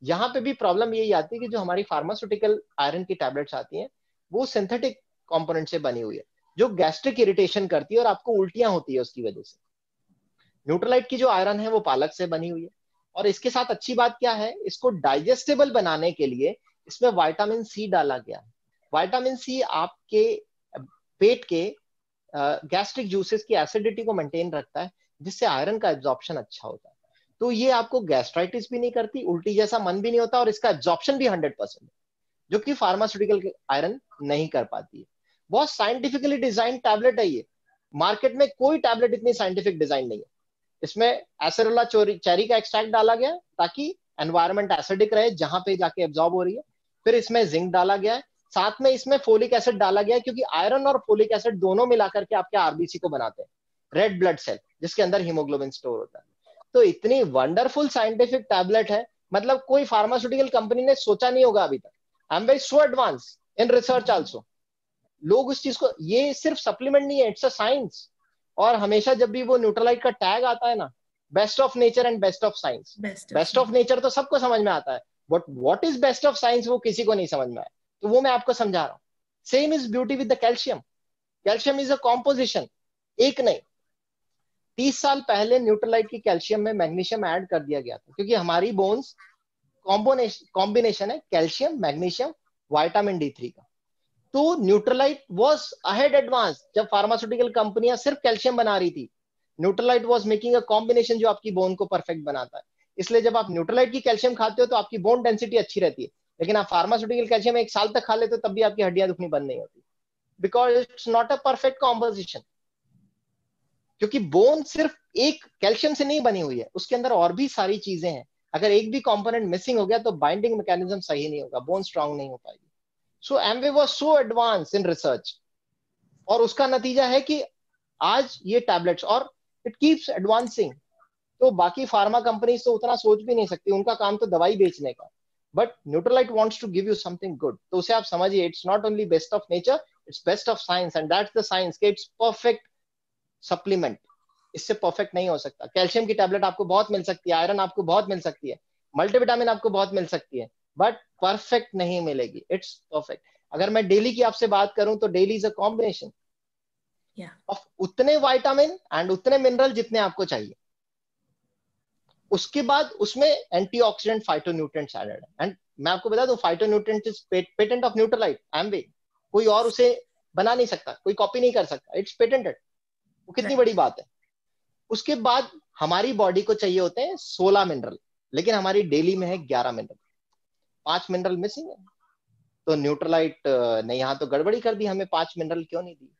यहाँ पे भी प्रॉब्लम यही आती है कि जो हमारी फार्मास्यूटिकल आयरन की टैबलेट्स आती हैं वो सिंथेटिक कंपोनेंट से बनी हुई है, जो गैस्ट्रिक इरिटेशन करती है और आपको उल्टियां होती है उसकी वजह से। न्यूट्रलाइट की जो आयरन है वो पालक से बनी हुई है, और इसके साथ अच्छी बात क्या है, इसको डाइजेस्टेबल बनाने के लिए इसमें विटामिन सी डाला गया है। विटामिन सी आपके पेट के गैस्ट्रिक जूसेस की एसिडिटी को मेंटेन रखता है, जिससे आयरन का एब्जॉर्प्शन अच्छा होता है। तो ये आपको गैस्ट्राइटिस भी नहीं करती, उल्टी जैसा मन भी नहीं होता, और इसका एब्जॉर्प्शन भी 100%, जो कि फार्मास्यूटिकल आयरन नहीं कर पाती है। बहुत साइंटिफिकली डिजाइन टैबलेट है ये, मार्केट में कोई टैबलेट इतनी साइंटिफिक डिजाइन नहीं है। इसमें एसेरोला चेरी का एक्सट्रैक्ट डाला गया ताकि एनवायरमेंट एसिडिक रहे जहां पे जाके एब्जॉर्ब हो रही है। फिर इसमें जिंक डाला गया है, साथ में इसमें फोलिक एसिड डाला गया है, क्योंकि आयरन और फोलिक एसिड दोनों मिलाकर के आपके आरबीसी को बनाते हैं, रेड ब्लड सेल, जिसके अंदर हीमोग्लोबिन स्टोर होता है। तो इतनी वंडरफुल साइंटिफिक टैबलेट है, मतलब कोई फार्मास्यूटिकल कंपनी ने सोचा नहीं होगा अभी तक। I am very so advance in research also. लोग उस चीज को, ये सिर्फ सप्लीमेंट नहीं है, इट्स अ साइंस। और हमेशा जब भी वो न्यूट्रलाइट का टैग आता है ना, best of nature and best of science, best of nature तो सबको समझ में आता है, but what is best of science वो किसी को नहीं समझ में आया। तो वो मैं आपको समझा रहा हूँ। Same is beauty with the calcium. Calcium is a composition, एक नहीं, 30 साल पहले न्यूट्रलाइट की कैल्शियम में मैग्नीशियम ऐड कर दिया गया था, क्योंकि हमारी बोन्स कॉम्बिनेशन है कैल्शियम मैग्नीशियम विटामिन D3 का। तो न्यूट्रलाइट वाज अहेड एडवांस, जब फार्मास्यूटिकल कंपनियां सिर्फ कैल्शियम बना रही थी, Nutrilite was making a combination जो आपकी बोन को परफेक्ट बनाता है। इसलिए जब आप न्यूट्रलाइट की कैल्शियम खाते हो तो आपकी बोन डेंसिटी अच्छी रहती है, लेकिन आप फार्मास्यूटिकल कैल्शियम 1 साल तक खा लेते हो तब भी आपकी हड्डियां दुखनी बंद नहीं होती, because it's not a perfect composition. क्योंकि बोन सिर्फ एक कैल्शियम से नहीं बनी हुई है, उसके अंदर और भी सारी चीजें हैं। अगर एक भी कंपोनेंट मिसिंग हो गया तो बाइंडिंग मैकेनिज्म सही नहीं होगा, बोन स्ट्रांग नहीं हो पाएगी। So Amway was so advance in research, और उसका नतीजा है कि आज ये टैबलेट्स, और इट कीप्स एडवांसिंग। तो बाकी फार्मा कंपनीज तो उतना सोच भी नहीं सकती, उनका काम तो दवाई बेचने का, but Nutrilite wants to give you something good. तो उसे आप समझिए, it's not only best of nature, it's best of science, and that's the science कि इट्स परफेक्ट सप्लीमेंट। इससे परफेक्ट नहीं हो सकता। कैल्शियम की टैबलेट आपको बहुत मिल सकती है, आयरन आपको बहुत मिल सकती है, मल्टीविटामिन आपको बहुत मिल सकती है, बट परफेक्ट नहीं मिलेगी। It's perfect. अगर मैं डेली की आपसे बात करूं तो daily is a combination of उतने विटामिन एंड उतने मिनरल जितने आपको चाहिए। उसके बाद उसमें एंटीऑक्सीडेंट फाइटोन्यूट्रिएंट्स एडेड है। एंड मैं आपको बता दूं, phytonutrients is patent of Nutrilite Amway. कोई और उसे बना नहीं सकता, कोई कॉपी नहीं कर सकता, इट्स पेटेंटेड। वो कितनी बड़ी बात है। उसके बाद हमारी बॉडी को चाहिए होते हैं 16 मिनरल, लेकिन हमारी डेली में है 11 मिनरल, 5 मिनरल मिसिंग है। तो न्यूट्रलाइट ने यहाँ तो गड़बड़ी कर दी, हमें 5 मिनरल क्यों नहीं दी,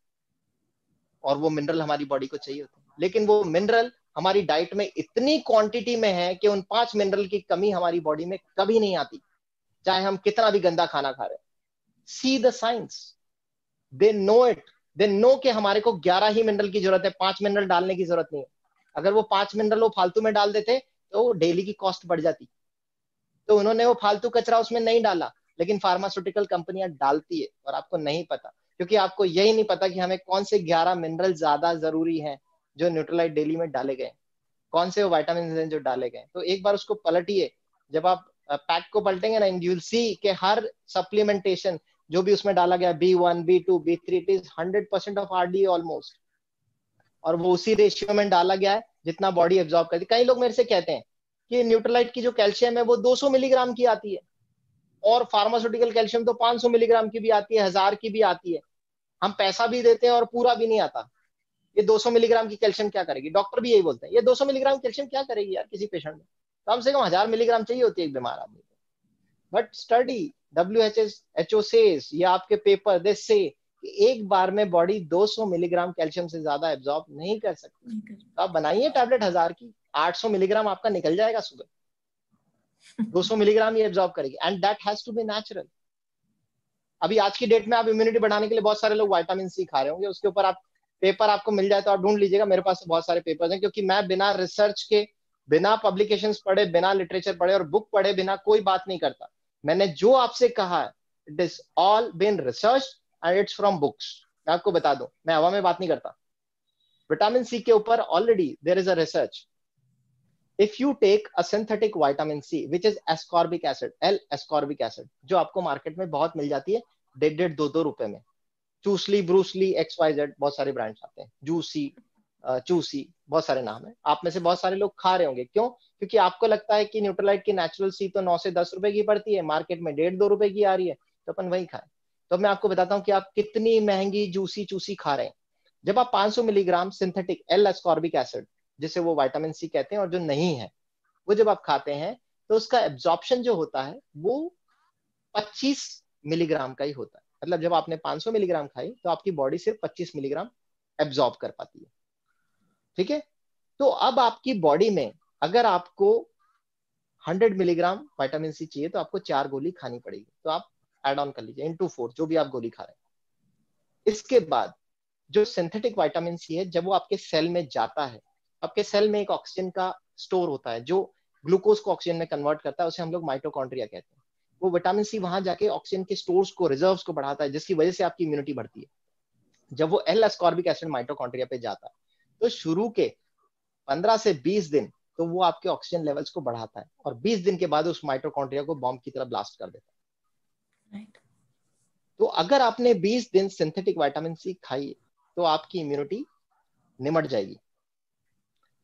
और वो मिनरल हमारी बॉडी को चाहिए होते हैं, लेकिन वो मिनरल हमारी डाइट में इतनी क्वांटिटी में है कि उन 5 मिनरल की कमी हमारी बॉडी में कभी नहीं आती, चाहे हम कितना भी गंदा खाना खा रहे हैं। See the science, they know it, they know कि हमारे को 11 ही मिनरल की जरूरत है, 5 मिनरल डालने की जरूरत नहीं है। अगर वो 5 मिनरल वो फालतू में डाल देते तो डेली की कॉस्ट बढ़ जाती। तो उन्होंने वो फालतू कचरा उसमें नहीं डाला, लेकिन फार्मास्यूटिकल कंपनियां डालती है और आपको नहीं पता, क्योंकि आपको यही नहीं पता कि हमें कौन से 11 मिनरल ज्यादा जरूरी हैं जो न्यूट्रलाइट डेली में डाले गए, कौन से वो विटामिन हैं जो डाले गए। तो एक बार उसको पलटिए, जब आप पैक को पलटेंगे ना, यू विल सी कि हर सप्लीमेंटेशन जो भी उसमें डाला गया, B1 B2 B3, it is 100% of RDA almost, और वो उसी रेशियो में डाला गया है जितना बॉडी एब्जॉर्ब करती है। कई लोग मेरे से कहते हैं कि न्यूट्रलाइट की जो कैल्शियम है वो 200 मिलीग्राम की आती है, और फार्मास्यूटिकल कैल्शियम तो 500 मिलीग्राम की भी आती है, 1000 की भी आती है। हम पैसा भी देते हैं और पूरा भी नहीं आता। ये 200 मिलीग्राम की कैल्शियम क्या करेगी? डॉक्टर भी यही बोलते हैं, ये 200 मिलीग्राम कैल्शियम क्या करेगी यार किसी पेशेंट में? कम से कम 1000 मिलीग्राम चाहिए होती है एक बीमार आदमी को। बट स्टडी WHO सेज, ये आपके पेपर दे से, कि एक बार में बॉडी 200 मिलीग्राम कैल्शियम से ज्यादा एब्जॉर्ब नहीं कर सकती। तो आप बनाइए टैबलेट 1000 की, 800 मिलीग्राम आपका निकल जाएगा सुबह, 200 मिलीग्राम ही एब्जॉर्ब करेगी, and that has to be natural. अभी आज की डेट में आप इम्यूनिटी बढ़ाने के लिए बहुत सारे लोग विटामिन सी खा रहे होंगे, उसके ऊपर आप पेपर आपको मिल जाए तो आप ढूंढ लीजिएगा, मेरे पास तो बहुत सारे पेपर्स हैं, क्योंकि मैं बिना रिसर्च के, बिना पब्लिकेशंस पढ़े, बिना लिटरेचर पढ़े और बुक पढ़े बिना कोई बात नहीं करता। मैंने जो आपसे कहा है, it is all been research and it's from books. मैं आपको बता दूं, मैं हवा में बात नहीं करता। विटामिन सी के ऊपर already there is a research. If you take a synthetic vitamin C which is ascorbic acid, L ascorbic acid, जो आपको मार्केट में बहुत मिल जाती है 1.5 2 रुपए में, चूसली, ब्रूसली, XYZ, बहुत सारे ब्रांड्स आते हैं, जूसी, चूसी, बहुत सारे नाम है। आप में से बहुत सारे लोग खा रहे होंगे, क्यों? क्योंकि आपको लगता है कि न्यूट्रलाइट की नेचुरल सी तो 9 से 10 रुपए की पड़ती है, मार्केट में 1.5 2 रुपए की आ रही है, तो अपन वही खाएं। तो मैं आपको बताता हूँ कि आप कितनी महंगी जूसी चूसी खा रहे हैं। जब आप 500 milligram synthetic L ascorbic acid, जिसे वो विटामिन सी कहते हैं और जो नहीं है, वो जब आप खाते हैं तो उसका एब्जॉर्प्शन जो होता है वो 25 मिलीग्राम का ही होता है। मतलब जब आपने 500 मिलीग्राम खाई तो आपकी बॉडी सिर्फ 25 मिलीग्राम एब्जॉर्ब कर पाती है। ठीक है? तो अब आपकी बॉडी में अगर आपको 100 मिलीग्राम विटामिन सी चाहिए तो आपको 4 गोली खानी पड़ेगी। तो आप एड ऑन कर लीजिए into 4, जो भी आप गोली खा रहे हैं। इसके बाद जो सिंथेटिक विटामिन सी है, जब वो आपके सेल में जाता है, आपके सेल में एक ऑक्सीजन का स्टोर होता है जो ग्लूकोज को ऑक्सीजन में कन्वर्ट करता है, उसे हम लोग माइटोकॉन्ड्रिया कहते हैं। वो विटामिन सी वहां जाके ऑक्सीजन के स्टोर्स को, रिजर्व्स को बढ़ाता है, जिसकी वजह से आपकी इम्यूनिटी बढ़ती है। जब वो एल एस्कॉर्बिक एसिड माइटोकॉन्ड्रिया पे जाता है तो शुरू के 15 से 20 दिन तो वो आपके ऑक्सीजन लेवल्स को बढ़ाता है, और 20 दिन के बाद उस माइटोकॉन्ड्रिया को बॉम्ब की तरह ब्लास्ट कर देता है। तो अगर आपने 20 दिन सिंथेटिक विटामिन सी खाई तो आपकी इम्यूनिटी निमट जाएगी।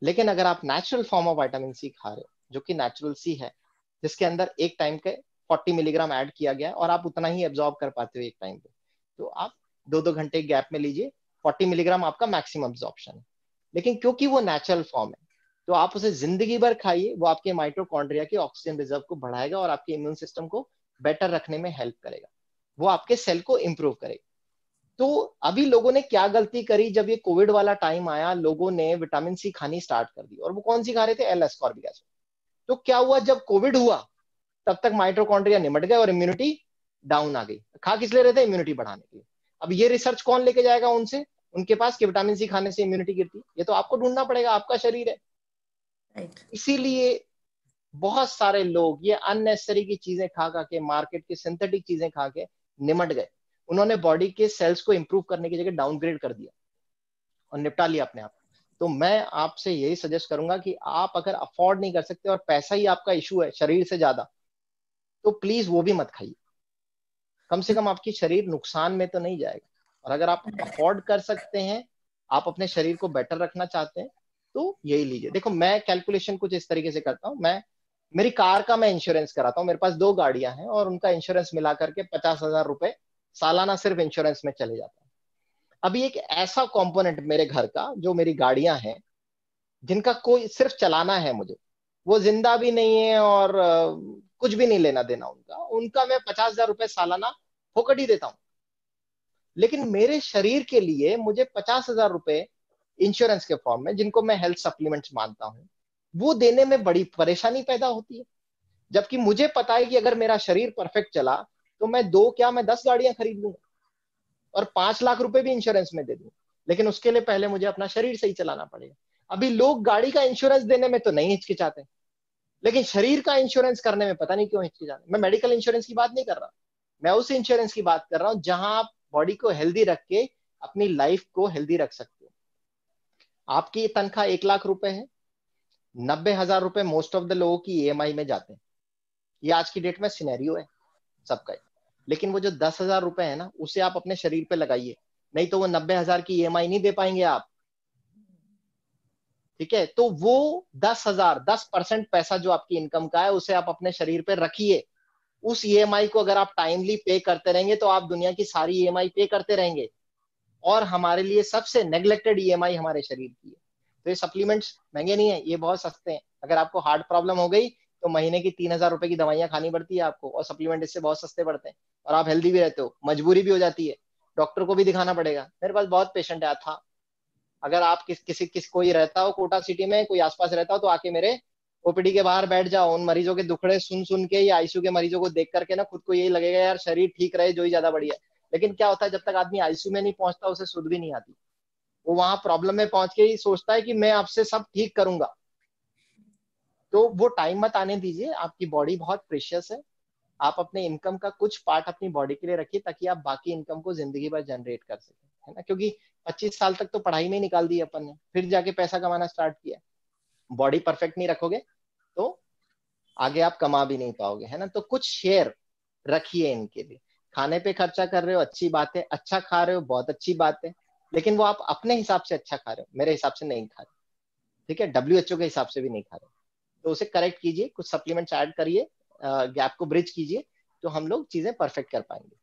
लेकिन अगर आप natural form of vitamin C खा रहे हो, जो कि नेचुरल सी है, जिसके अंदर एक टाइम के 40 मिलीग्राम ऐड किया गया है और आप उतना ही एब्जॉर्ब कर पाते हो एक टाइम पे, तो आप 2-2 घंटे गैप में लीजिए, 40 मिलीग्राम आपका मैक्सिमम एब्जॉर्प्शन है। लेकिन क्योंकि वो नेचुरल फॉर्म है तो आप उसे जिंदगी भर खाइए, वो आपके माइटोकॉन्ड्रिया के ऑक्सीजन रिजर्व को बढ़ाएगा और आपके इम्यून सिस्टम को बेटर रखने में हेल्प करेगा, वो आपके सेल को इंप्रूव करेगा। तो अभी लोगों ने क्या गलती करी, जब ये कोविड वाला टाइम आया, लोगों ने विटामिन सी खानी स्टार्ट कर दी, और वो कौन सी खा रहे थे? L ascorbic acid. तो क्या हुआ, जब कोविड हुआ तब तक माइटोकॉन्ड्रिया निमट गए और इम्यूनिटी डाउन आ गई। खा किस लिए रहे थे? इम्यूनिटी बढ़ाने के लिए। अब ये रिसर्च कौन लेके जाएगा उनसे, उनके पास, कि विटामिन सी खाने से इम्यूनिटी गिरती? ये तो आपको ढूंढना पड़ेगा, आपका शरीर है। इसीलिए बहुत सारे लोग ये अननेसेसरी की चीजें खा खा के, मार्केट की सिंथेटिक चीजें खा के निमट गए। उन्होंने बॉडी के सेल्स को इंप्रूव करने की जगह डाउनग्रेड कर दिया और निपटा लिया अपने आप। तो मैं आपसे यही सजेस्ट करूंगा कि आप अगर अफोर्ड नहीं कर सकते और पैसा ही आपका इशू है शरीर से ज्यादा, तो प्लीज वो भी मत खाइए। कम से कम आपकी शरीर नुकसान में तो नहीं जाएगा। और अगर आप अफोर्ड कर सकते हैं, आप अपने शरीर को बेटर रखना चाहते हैं, तो यही लीजिए। देखो, मैं कैलकुलेशन कुछ इस तरीके से करता हूँ। मेरी कार का मैं इंश्योरेंस कराता हूँ, मेरे पास 2 गाड़ियां हैं और उनका इंश्योरेंस मिला करके 50,000 रुपए सालाना सिर्फ इंश्योरेंस में चले जाता है। अभी एक ऐसा कंपोनेंट मेरे घर का, जो मेरी गाड़ियां हैं, जिनका कोई सिर्फ चलाना है मुझे, वो जिंदा भी नहीं है और कुछ भी नहीं लेना देना उनका मैं 50,000 रुपए सालाना फोकट ही देता हूँ। लेकिन मेरे शरीर के लिए मुझे 50,000 रुपए इंश्योरेंस के फॉर्म में, जिनको मैं हेल्थ सप्लीमेंट्स मानता हूँ, वो देने में बड़ी परेशानी पैदा होती है। जबकि मुझे पता है कि अगर मेरा शरीर परफेक्ट चला तो मैं 2 क्या, मैं 10 गाड़ियां खरीद लूंगा और 5 लाख रुपए भी इंश्योरेंस में दे दूंगा। लेकिन उसके लिए पहले मुझे अपना शरीर सही चलाना पड़ेगा। अभी लोग गाड़ी का इंश्योरेंस देने में तो नहीं हिचकिचाते, लेकिन शरीर का इंश्योरेंस करने में पता नहीं क्यों हिचकिचाते। मैं मेडिकल इंश्योरेंस की बात नहीं कर रहा, मैं उस इंश्योरेंस की बात कर रहा हूं जहां आप बॉडी को हेल्दी रख के अपनी लाइफ को हेल्दी रख सकते हो। आपकी तनख्वाह 1 लाख रुपए है, 90,000 रुपए मोस्ट ऑफ द लोगों की EMI में जाते हैं। ये आज की डेट में सिनेरियो है सबका। लेकिन वो जो 10,000 रुपए है ना, उसे आप अपने शरीर पे लगाइए, नहीं तो वो 90,000 की EMI नहीं दे पाएंगे आप। ठीक है, तो वो 10,000 10% पैसा जो आपकी इनकम का है उसे आप अपने शरीर पे रखिए। उस ईएमआई को अगर आप टाइमली पे करते रहेंगे तो आप दुनिया की सारी ईएमआई पे करते रहेंगे। और हमारे लिए सबसे नेग्लेक्टेड ईएमआई हमारे शरीर की है। तो ये सप्लीमेंट्स महंगे नहीं है, ये बहुत सस्ते हैं। अगर आपको हार्ट प्रॉब्लम हो गई तो महीने की 3,000 रुपए की दवाइयां खानी पड़ती है आपको, और सप्लीमेंट इससे बहुत सस्ते पड़ते हैं, और आप हेल्दी भी रहते हो। मजबूरी भी हो जाती है, डॉक्टर को भी दिखाना पड़ेगा। मेरे पास बहुत पेशेंट है था। अगर आप किसी कोई रहता हो कोटा सिटी में, कोई आसपास रहता हो, तो आके मेरे ओपीडी के बाहर बैठ जाओ। उन मरीजों के दुखड़े सुन सुन के या आईसीयू के मरीजों को देख करके ना खुद को यही लगेगा यार शरीर ठीक रहे जो ही ज्यादा बढ़िया है। लेकिन क्या होता है, जब तक आदमी आईसीयू में नहीं पहुंचता उसे सुध भी नहीं आती। वो वहां प्रॉब्लम में पहुंच के ही सोचता है कि मैं आपसे सब ठीक करूंगा। तो वो टाइम मत आने दीजिए। आपकी बॉडी बहुत प्रेशियस है। आप अपने इनकम का कुछ पार्ट अपनी बॉडी के लिए रखिए ताकि आप बाकी इनकम को जिंदगी भर जनरेट कर सकें, है ना। क्योंकि 25 साल तक तो पढ़ाई में ही निकाल दी अपन ने, फिर जाके पैसा कमाना स्टार्ट किया। बॉडी परफेक्ट नहीं रखोगे तो आगे आप कमा भी नहीं पाओगे, है ना। तो कुछ शेयर रखिए इनके लिए। खाने पे खर्चा कर रहे हो, अच्छी बात है। अच्छा खा रहे हो, बहुत अच्छी बात है। लेकिन वो आप अपने हिसाब से अच्छा खा रहे हो, मेरे हिसाब से नहीं खा रहे। ठीक है, डब्ल्यूएचओ के हिसाब से भी नहीं खा रहे। तो उसे करेक्ट कीजिए, कुछ सप्लीमेंट्स ऐड करिए, गैप को ब्रिज कीजिए, तो हम लोग चीजें परफेक्ट कर पाएंगे।